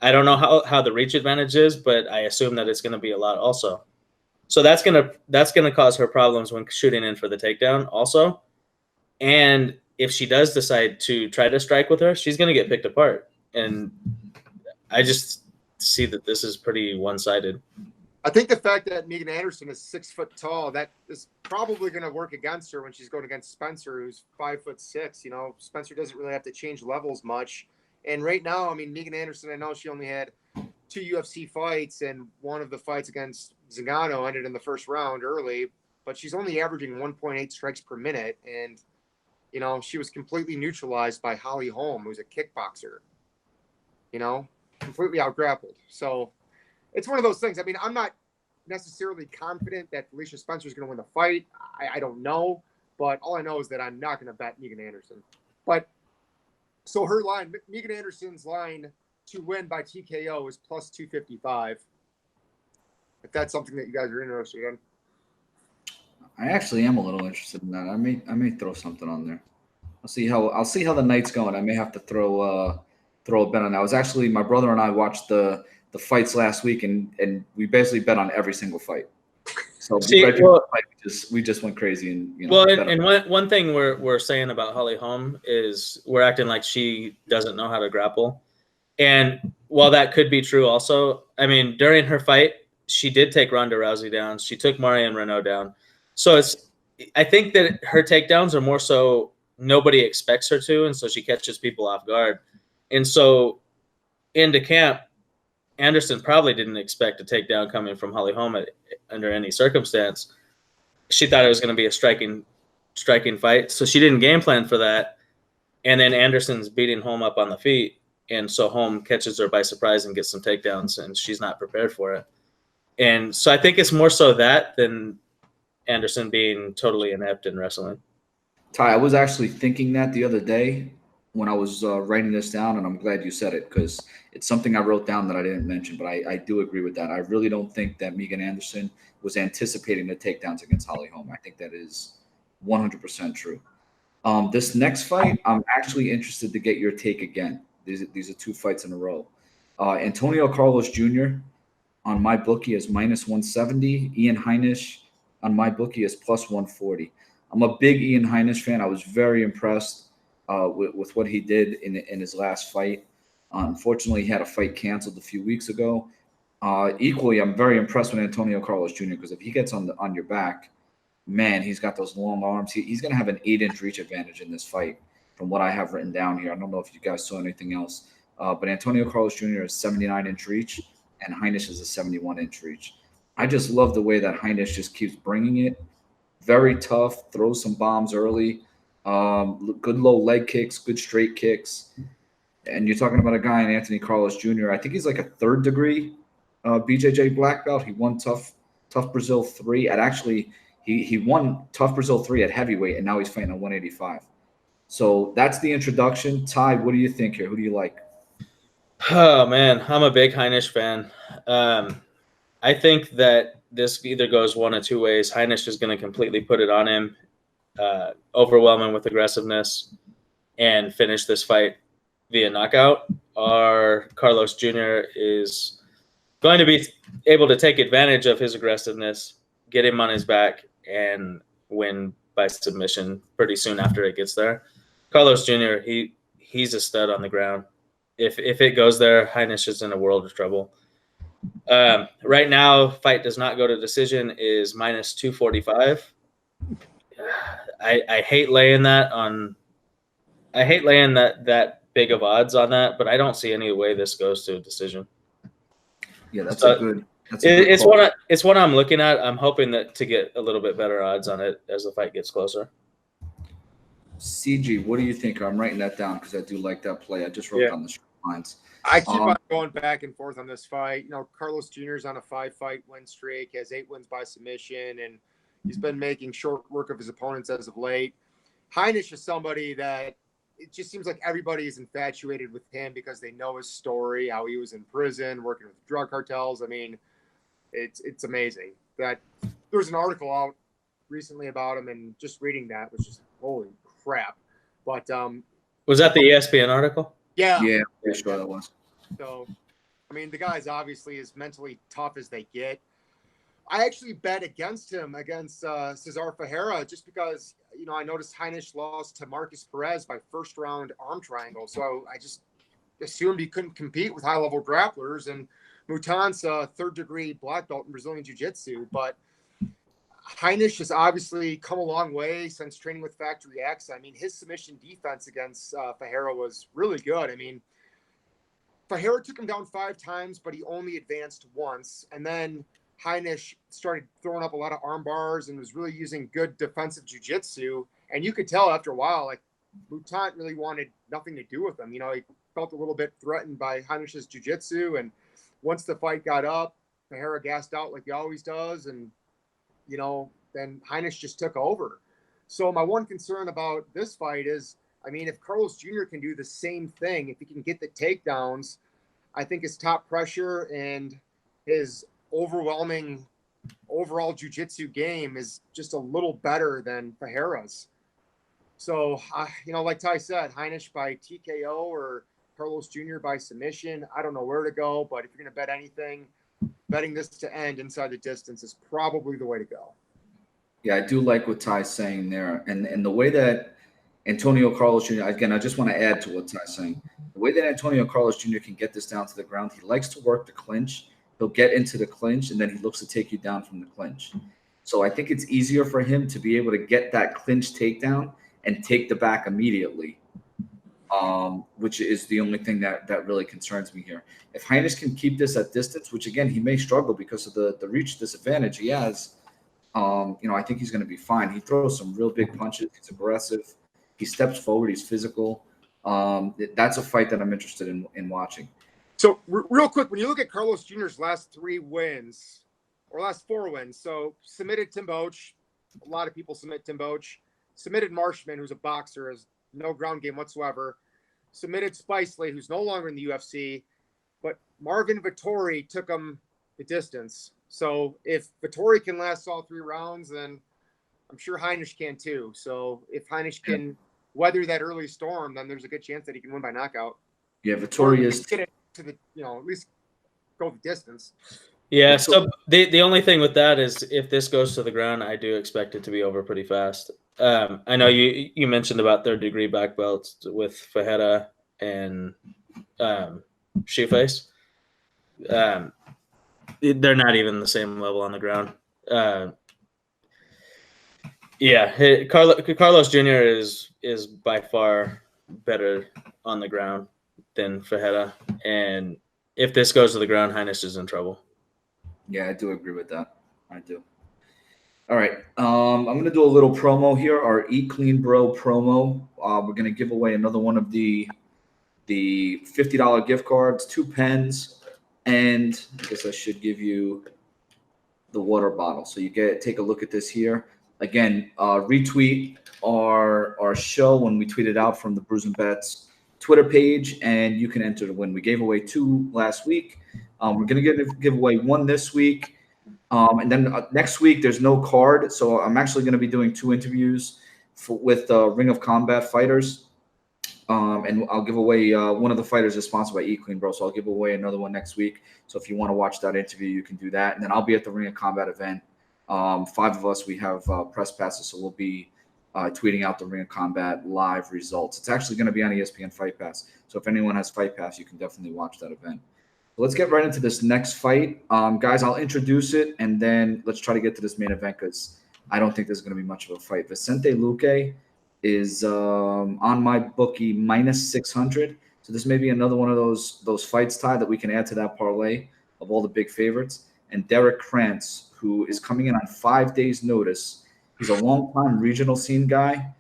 I don't know how the reach advantage is, but I assume that it's going to be a lot also. So that's gonna cause her problems when shooting in for the takedown also. And if she does decide to try to strike with her, she's going to get picked apart. And I just see that this is pretty one-sided. I think the fact that Megan Anderson is 6 foot tall, that is probably going to work against her when she's going against Spencer, who's 5'6". Spencer doesn't really have to change levels much. And right now, I mean, Megan Anderson, I know she only had 2 UFC fights, and one of the fights against Zingano ended in the first round early, but she's only averaging 1.8 strikes per minute. And, she was completely neutralized by Holly Holm, who's a kickboxer, completely out-grappled. So it's one of those things. I mean, I'm not necessarily confident that Felicia Spencer is going to win the fight. I don't know, but all I know is that I'm not going to bet Megan Anderson. But so her line, Megan Anderson's line to win by TKO is plus 255. If that's something that you guys are interested in. I actually am a little interested in that. I may throw something on there. I'll see how the night's going. I may have to throw a bet on that. I was actually, my brother and I watched the fights last week, and we basically bet on every single fight. So we just went crazy and one thing we're saying about Holly Holm is we're acting like she doesn't know how to grapple. And while that could be true also, I mean, during her fight, she did take Ronda Rousey down. She took Marion Renault down. So I think that her takedowns are more so nobody expects her to, and so she catches people off guard. And so into camp, Anderson probably didn't expect a takedown coming from Holly Holm under any circumstance. She thought it was going to be a striking fight, so she didn't game plan for that. And then Anderson's beating Holm up on the feet, and so Holm catches her by surprise and gets some takedowns, and she's not prepared for it. And so I think it's more so that than Anderson being totally inept in wrestling. Ty, I was actually thinking that the other day when I was writing this down, and I'm glad you said it because it's something I wrote down that I didn't mention, but I do agree with that. I really don't think that Megan Anderson was anticipating the takedowns against Holly Holm. I think that is 100% true. This next fight, I'm actually interested to get your take again. These are two fights in a row. Antonio Carlos Jr. on my bookie is -170. Ian Heinisch on my bookie is +140. I'm a big Ian Heinisch fan. I was very impressed with what he did in his last fight. Unfortunately, he had a fight canceled a few weeks ago. Equally, I'm very impressed with Antonio Carlos Jr. because if he gets on your back, man, he's got those long arms. He's going to have an 8-inch reach advantage in this fight from what I have written down here. I don't know if you guys saw anything else, but Antonio Carlos Jr. is 79-inch reach, and Heinisch is a 71-inch reach. I just love the way that Heinisch just keeps bringing it. Very tough, throws some bombs early, good low leg kicks, good straight kicks. And you're talking about a guy in Anthony Carlos Jr. I think he's like a 3rd degree BJJ black belt. He won Tough Brazil 3 at actually he won Tough Brazil 3 at heavyweight, and now he's fighting at 185. So that's the introduction. Ty, what do you think here? Who do you like? Oh man, I'm a big Heinisch fan. I think that this either goes one of two ways. Heinisch is going to completely put it on him, overwhelm him with aggressiveness, and finish this fight via knockout. Or Carlos Jr. is going to be able to take advantage of his aggressiveness, get him on his back, and win by submission pretty soon after it gets there. Carlos Jr., he's a stud on the ground. If it goes there, Heinisch is in a world of trouble. Right now, fight does not go to decision is -245. I hate laying that on. I hate laying that big of odds on that, but I don't see any way this goes to a decision. Yeah, that's So a good. It's what I'm looking at. I'm hoping to get a little bit better odds on it as the fight gets closer. CG, what do you think? I'm writing that down because I do like that play. I just wrote down the lines. I keep on going back and forth on this fight. You know, Carlos Jr.'s on a 5-fight win streak, has 8 wins by submission, and he's been making short work of his opponents as of late. Heinisch is somebody that it just seems like everybody is infatuated with him because they know his story, how he was in prison, working with drug cartels. I mean, it's amazing. That there was an article out recently about him, and just reading that was just holy crap. But was that the ESPN article? Yeah, pretty sure that was. So, I mean, the guy's obviously as mentally tough as they get. I actually bet against him against Cesar Ferreira just because, you know, I noticed Heinisch lost to Marcus Perez by 1st-round arm triangle. So I just assumed he couldn't compete with high-level grapplers. And Mutan's a 3rd-degree black belt in Brazilian Jiu-Jitsu. But Heinisch has obviously come a long way since training with Factory X. I mean, his submission defense against Ferreira was really good. I mean, Ferreira took him down 5 times, but he only advanced once. And then Heinisch started throwing up a lot of arm bars and was really using good defensive jiu-jitsu. And you could tell after a while, like, Mutant really wanted nothing to do with him. You know, he felt a little bit threatened by Heinisch's jiu-jitsu. And once the fight got up, Ferreira gassed out like he always does. And, you know, then Heinisch just took over. So my one concern about this fight is, I mean, if Carlos Jr. can do the same thing, if he can get the takedowns, I think his top pressure and his overwhelming overall jiu-jitsu game is just a little better than Ferreira's. So, you know, like Ty said, Heinisch by TKO or Carlos Jr. by submission. I don't know where to go, but if you're going to bet anything, betting this to end inside the distance is probably the way to go. Yeah, I do like what Ty's saying there. And the way that Antonio Carlos Jr., again, I just want to add to what Ty's saying. The way that Antonio Carlos Jr. can get this down to the ground, he likes to work the clinch. He'll get into the clinch, and then he looks to take you down from the clinch. So I think it's easier for him to be able to get that clinch takedown and take the back immediately, which is the only thing that really concerns me here. If Heinisch can keep this at distance, which, again, he may struggle because of the reach disadvantage he has, you know, I think he's going to be fine. He throws some real big punches. He's aggressive. He steps forward. He's physical. That's a fight that I'm interested in watching. So real quick, when you look at Carlos Jr.'s last 3 wins or last 4 wins, so submitted Tim Boach. A lot of people submit Tim Boach. submitted Marshman, who's a boxer, has no ground game whatsoever. Submitted Spicely, who's no longer in the UFC, but Marvin Vettori took him the distance. So if Vettori can last all 3 rounds, then I'm sure Heinisch can too. So if Heinisch can weather that early storm, then there's a good chance that he can win by knockout. Yeah, Vettori is get it to the, at least go the distance. Yeah, so the only thing with that is if this goes to the ground, I do expect it to be over pretty fast. I know you mentioned about third-degree black belts with Fajeda and Shoeface. They're not even the same level on the ground. Carlos Jr. is by far better on the ground than Fajeda, and if this goes to the ground, Heinisch is in trouble. Yeah, I do agree with that. I do. All right. I'm going to do a little promo here, our Eat Clean Bro promo. We're going to give away another one of the $50 gift cards, 2 pens, and I guess I should give you the water bottle. So you take a look at this here. Again, retweet our show when we tweet it out from the Brews and Bets Twitter page, and you can enter to win. We gave away 2 last week. We're going to give away 1 this week. And then next week, there's no card. So I'm actually going to be doing 2 interviews with Ring of Combat fighters. And I'll give away one of the fighters is sponsored by Eat Clean Bro. So I'll give away another one next week. So if you want to watch that interview, you can do that. And then I'll be at the Ring of Combat event. 5 of us, we have press passes. So we'll be tweeting out the Ring of Combat live results. It's actually going to be on ESPN Fight Pass. So if anyone has Fight Pass, you can definitely watch that event. Let's get right into this next fight. Guys, I'll introduce it, and then let's try to get to this main event because I don't think there's going to be much of a fight. Vicente Luque is on my bookie minus 600. So this may be another one of those fights, Ty, that we can add to that parlay of all the big favorites. And Derrick Krantz, who is coming in on 5 days' notice. He's a long-time regional scene guy.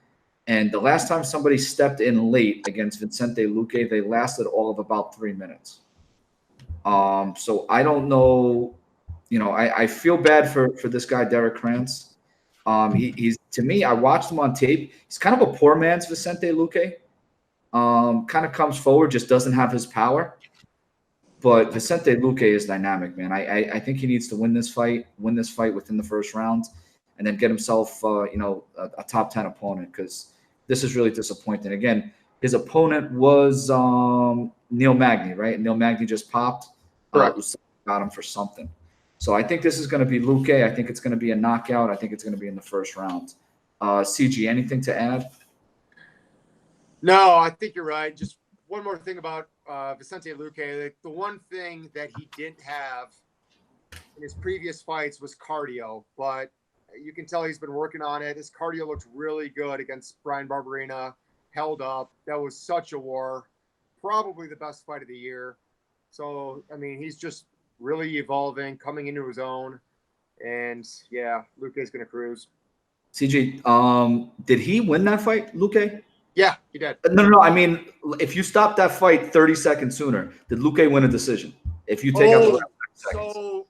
And the last time somebody stepped in late against Vicente Luque, they lasted all of about 3 minutes. So I don't know, I feel bad for this guy, Derrick Krantz. He's to me, I watched him on tape. He's kind of a poor man's Vicente Luque. Kind of comes forward, just doesn't have his power. But Vicente Luque is dynamic, man. I think he needs to win this fight within the first round, and then get himself, a top 10 opponent because this is really disappointing. Again, his opponent was Neil Magny, right? Neil Magny just popped. Got him for something. So I think this is going to be Luque. I think it's going to be a knockout. I think it's going to be in the first round. CG, anything to add? No, I think you're right. Just one more thing about Vicente Luque. The one thing that he didn't have in his previous fights was cardio, but you can tell he's been working on it. His cardio looked really good against Brian Barberena. Held up. That was such a war. Probably the best fight of the year. So, I mean, he's just really evolving, coming into his own. And, yeah, Luque's going to cruise. CG, did he win that fight, Luque? Yeah, he did. No. I mean, if you stop that fight 30 seconds sooner, did Luque win a decision? If you take out the last 30 seconds. So,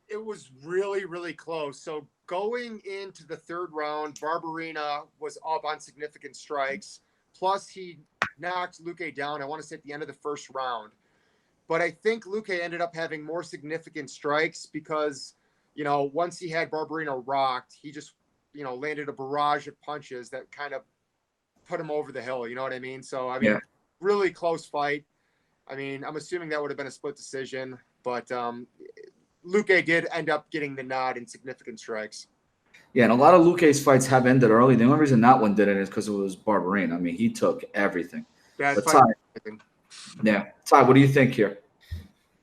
it was really, really close. So, going into the 3rd round, Barberena was up on significant strikes. Plus, he knocked Luque down, I want to say, at the end of the 1st round. But I think Luque ended up having more significant strikes because, once he had Barberena rocked, he just, landed a barrage of punches that kind of put him over the hill. You know what I mean? So, I mean, really close fight. I mean, I'm assuming that would have been a split decision. But Luque did end up getting the nod in significant strikes. Yeah, and a lot of Luque's fights have ended early. The only reason that one didn't is because it was Barberena. I mean, he took everything. Ty, what do you think here?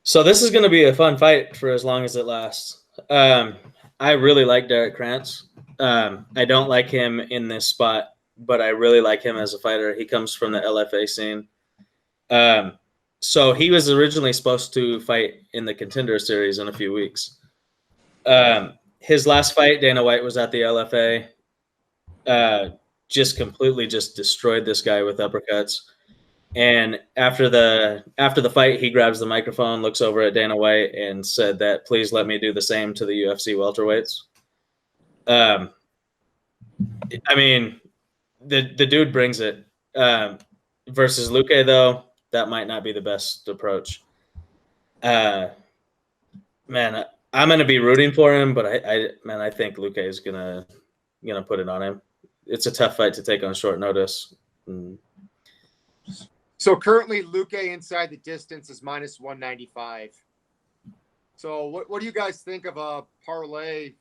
So this is going to be a fun fight for as long as it lasts. I really like Derrick Krantz. I don't like him in this spot, but I really like him as a fighter. He comes from the LFA scene. So he was originally supposed to fight in the Contender Series in a few weeks. His last fight, Dana White was at the LFA. Just completely destroyed this guy with uppercuts. And after the fight, he grabs the microphone, looks over at Dana White, and said that please let me do the same to the UFC welterweights. I mean, the dude brings it. Versus Luque, though, that might not be the best approach. Man, I'm gonna be rooting for him, but I think Luque is gonna put it on him. It's a tough fight to take on short notice. So currently, Luque inside the distance is minus 195. So what do you guys think of a parlay,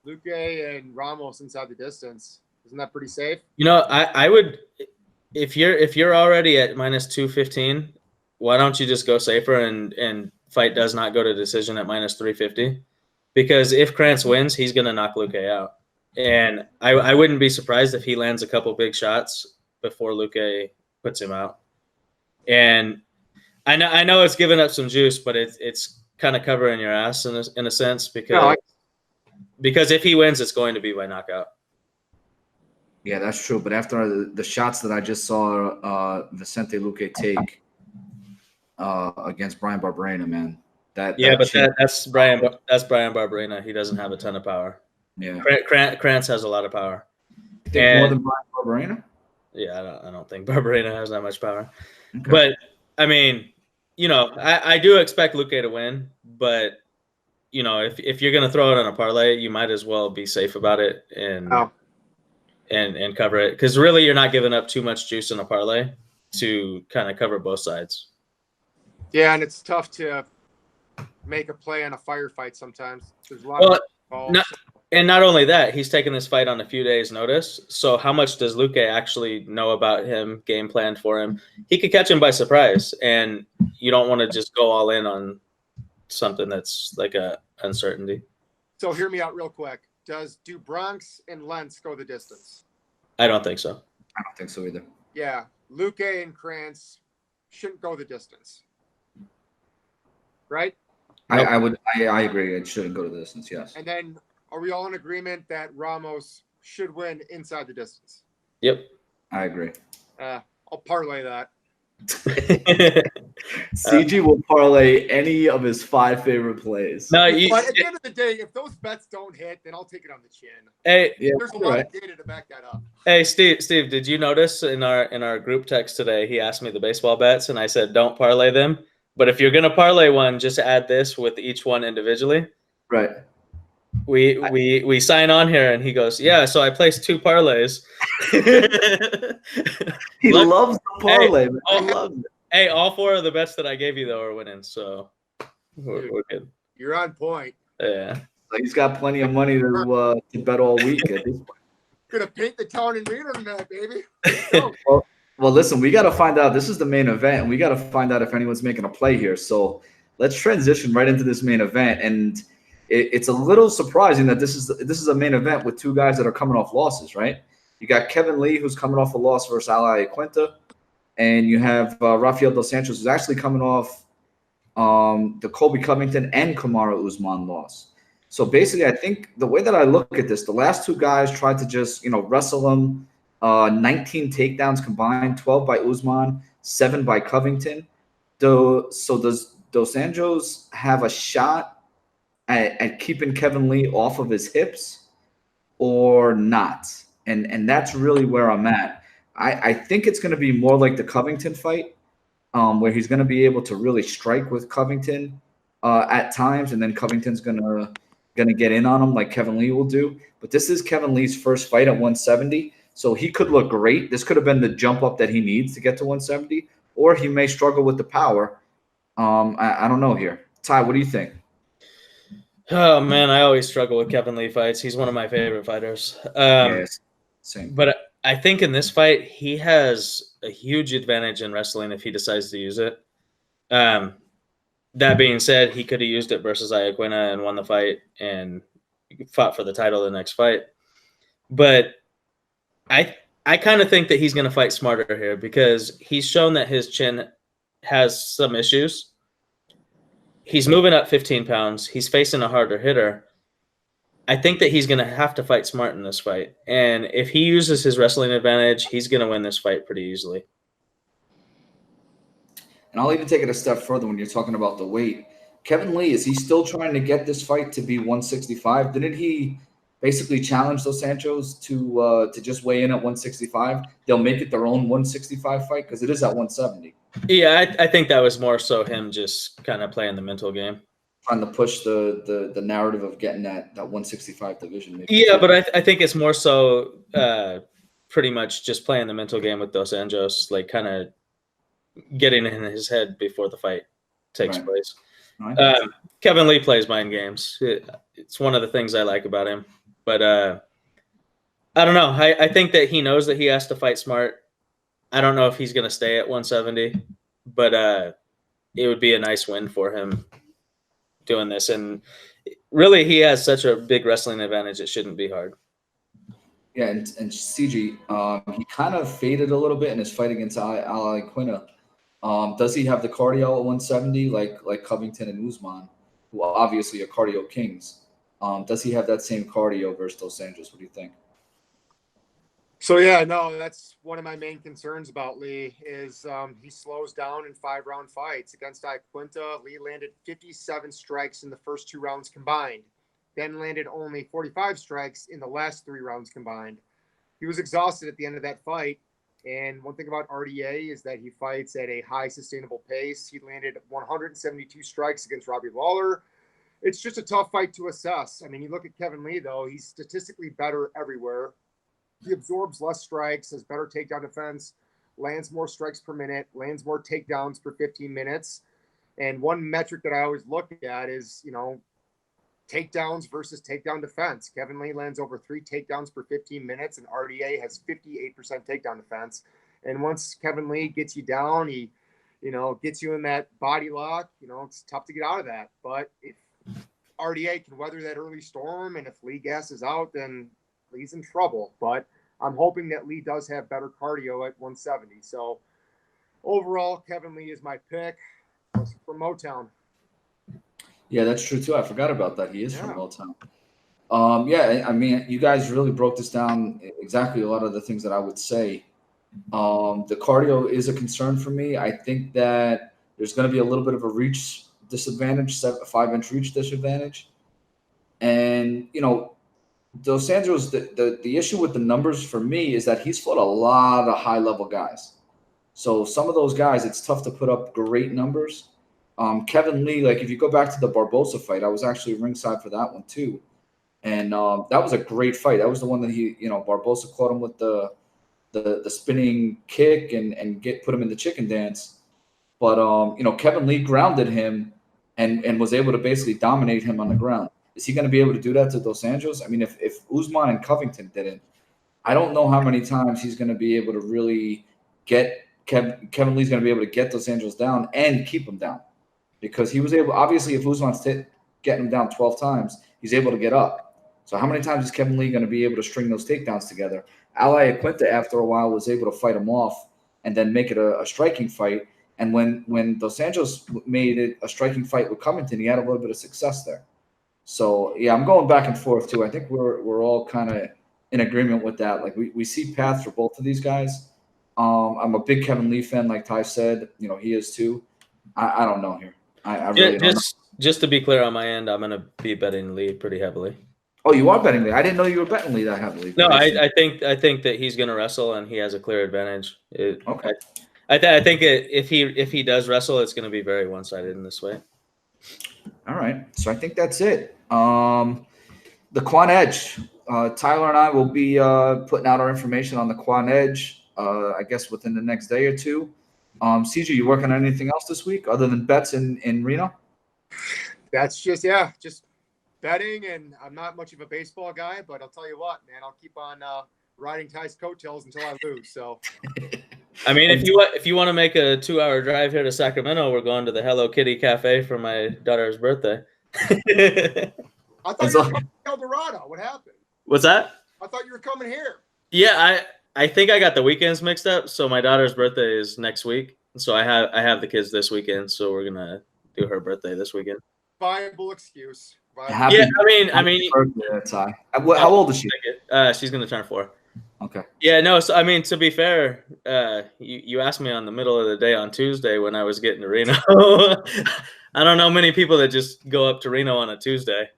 Luque and Ramos inside the distance? Isn't that pretty safe? I would, if you're already at minus 215, why don't you just go safer and fight does not go to decision at minus 350? Because if Krantz wins, he's gonna knock Luque out, and I wouldn't be surprised if he lands a couple big shots before Luque puts him out. And I know it's giving up some juice, but it's kind of covering your ass in a sense because if he wins, it's going to be by knockout. Yeah, that's true. But after the shots that I just saw Vicente Luque take against Brian Barberena, man, that's Brian Barberena. He doesn't have a ton of power. Yeah, Krantz has a lot of power. You think more than Brian Barberena? Yeah, I don't think Barberena has that much power. Okay. But I mean, I do expect Luque to win, but if you're gonna throw it on a parlay, you might as well be safe about it and cover it, because really you're not giving up too much juice in a parlay to kind of cover both sides. Yeah, and it's tough to make a play on a firefight sometimes. There's a lot of balls. And not only that, he's taking this fight on a few days' notice. So how much does Luque actually know about him, game planned for him? He could catch him by surprise, and you don't want to just go all in on something that's like a uncertainty. So hear me out real quick. Do Bronx and Lentz go the distance? I don't think so. I don't think so either. Yeah, Luque and Krantz shouldn't go the distance, right? Nope. I agree. It shouldn't go to the distance. Yes. And then, are we all in agreement that Ramos should win inside the distance? Yep. I agree. I'll parlay that. CG will parlay any of his 5 favorite plays. But at the end of the day, if those bets don't hit, then I'll take it on the chin. Hey, there's a lot of data to back that up. Hey, Steve, did you notice in our group text today, he asked me the baseball bets, and I said don't parlay them, but if you're gonna parlay one, just add this with each one individually. Right. We sign on here, and he goes, yeah, so I placed 2 parlays. He loves the parlay, man. He loves it. Hey, all 4 of the bets that I gave you, though, are winning, so we're good. You're on point. Yeah. So he's got plenty of money to bet all week at this point. Gonna paint the town in green on that, baby. Well, listen, we got to find out. This is the main event, and we got to find out if anyone's making a play here. So let's transition right into this main event, and it's a little surprising that this is a main event with 2 guys that are coming off losses, right? You got Kevin Lee, who's coming off a loss versus Ali Quinta, and you have Rafael dos Santos, who's actually coming off the Colby Covington and Kamaru Usman loss. So basically, I think the way that I look at this, the last 2 guys tried to just wrestle him. 19 takedowns combined, 12 by Usman, 7 by Covington. So does Dos Anjos have a shot at keeping Kevin Lee off of his hips or not? And that's really where I'm at. I think it's going to be more like the Covington fight, where he's going to be able to really strike with Covington at times, and then Covington's going to get in on him like Kevin Lee will do. But this is Kevin Lee's first fight at 170, so he could look great. This could have been the jump up that he needs to get to 170, or he may struggle with the power. I don't know here. Ty, what do you think? Oh, man, I always struggle with Kevin Lee fights. He's one of my favorite fighters. Yes, same. But I think in this fight, he has a huge advantage in wrestling if he decides to use it. That being said, he could have used it versus Iaquinta and won the fight and fought for the title the next fight. But I kind of think that he's going to fight smarter here because he's shown that his chin has some issues. He's moving up 15 pounds. He's facing a harder hitter. I think that he's going to have to fight smart in this fight. And if he uses his wrestling advantage, he's going to win this fight pretty easily. And I'll even take it a step further when you're talking about the weight. Kevin Lee, is he still trying to get this fight to be 165? Didn't he basically challenge Dos Anjos to just weigh in at 165. They'll make it their own 165 fight because it is at 170. Yeah, I think that was more so him just kind of playing the mental game. Trying to push the narrative of getting that 165 division. Maybe. Yeah, but I think it's more so pretty much just playing the mental game with Dos Anjos, like kind of getting in his head before the fight takes place. Right. Kevin Lee plays mind games. It's one of the things I like about him. But I don't know. I think that he knows that he has to fight smart. I don't know if he's going to stay at 170, but it would be a nice win for him doing this. And really, he has such a big wrestling advantage. It shouldn't be hard. Yeah, and CG, he kind of faded a little bit in his fight against Ali Quinta. Does he have the cardio at 170 like Covington and Usman, who obviously are cardio kings? Does he have that same cardio versus Dos Anjos? What do you think? So, yeah, no, that's one of my main concerns about Lee is he slows down in 5-round fights. Against Quinta, Lee landed 57 strikes in the first 2 rounds combined, then landed only 45 strikes in the last 3 rounds combined. He was exhausted at the end of that fight. And one thing about RDA is that he fights at a high sustainable pace. He landed 172 strikes against Robbie Lawler. It's just a tough fight to assess. I mean, you look at Kevin Lee, though, he's statistically better everywhere. He absorbs less strikes, has better takedown defense, lands more strikes per minute, lands more takedowns per 15 minutes. And one metric that I always look at is, takedowns versus takedown defense. Kevin Lee lands over 3 takedowns per 15 minutes, and RDA has 58% takedown defense. And once Kevin Lee gets you down, he, gets you in that body lock, it's tough to get out of that. But if RDA can weather that early storm, and if Lee gasses out, then Lee's in trouble. But I'm hoping that Lee does have better cardio at 170. So overall, Kevin Lee is my pick from Motown. Yeah, that's true too. I forgot about that. He is from Motown. Yeah, I mean, you guys really broke this down exactly a lot of the things that I would say. The cardio is a concern for me. I think that there's going to be a little bit of a reach disadvantage, 5-inch reach disadvantage. And, Dos Anjos, the issue with the numbers for me is that he's fought a lot of high-level guys. So some of those guys, it's tough to put up great numbers. Kevin Lee, like if you go back to the Barbosa fight, I was actually ringside for that one too. And that was a great fight. That was the one that he, Barbosa caught him with the spinning kick and put him in the chicken dance. But, Kevin Lee grounded him and was able to basically dominate him on the ground. Is he going to be able to do that to Dos Anjos? I mean, if Usman and Covington didn't, I don't know how many times he's going to be able to really get Kevin Lee's going to be able to get Dos Anjos down and keep him down. Because he was able, obviously, if Usman's getting him down 12 times, he's able to get up. So how many times is Kevin Lee going to be able to string those takedowns together? Ali Quinta, after a while, was able to fight him off and then make it a striking fight. And when Dos Anjos made it a striking fight with Covington, he had a little bit of success there. So, yeah, I'm going back and forth, too. I think we're all kind of in agreement with that. Like, we see paths for both of these guys. I'm a big Kevin Lee fan, like Ty said. He is, too. I don't know here. I really don't know. Just to be clear on my end, I'm going to be betting Lee pretty heavily. Oh, you are betting Lee? I didn't know you were betting Lee that heavily. No, I think that he's going to wrestle and he has a clear advantage. Okay. I think if he does wrestle, it's going to be very one-sided in this way. All right, so I think that's it. The Quan Edge. Tyler and I will be putting out our information on the Quan Edge. I guess within the next day or two. CJ, you working on anything else this week other than bets in Reno? That's just betting, and I'm not much of a baseball guy, but I'll tell you what, man, I'll keep on riding Ty's coattails until I lose. So, I mean, if you want to make a 2-hour drive here to Sacramento, we're going to the Hello Kitty Cafe for my daughter's birthday. I thought you were coming to El Dorado. What happened? What's that? I thought you were coming here. Yeah, I think I got the weekends mixed up. So my daughter's birthday is next week. So I have the kids this weekend. So we're gonna do her birthday this weekend. Viable excuse. Yeah, I mean, that's high. How old is she? She's gonna turn 4. Okay. Yeah, no. So I mean, to be fair, you asked me on the middle of the day on Tuesday when I was getting to Reno. I don't know many people that just go up to Reno on a Tuesday.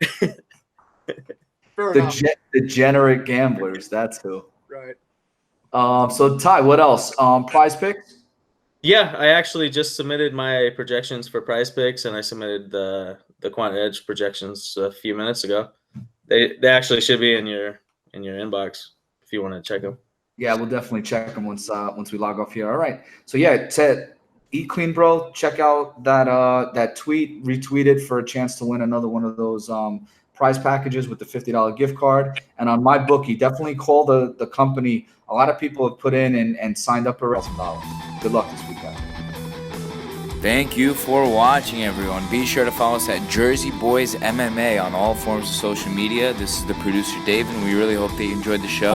Fair enough. Degenerate gamblers. That's who. Right. So Ty, what else? Prize picks. Yeah, I actually just submitted my projections for Prize Picks, and I submitted the Quant Edge projections a few minutes ago. They actually should be in your inbox if you want to check them. Yeah, we'll definitely check them once we log off here. All right. So yeah, Ted, eat clean, bro. Check out that tweet, retweet it for a chance to win another one of those prize packages with the $50 gift card. And on my bookie, definitely call the company. A lot of people have put in and signed up for $1,000. Good luck this weekend. Thank you for watching, everyone. Be sure to follow us at Jersey Boys MMA on all forms of social media. This is the producer, Dave, and we really hope that you enjoyed the show.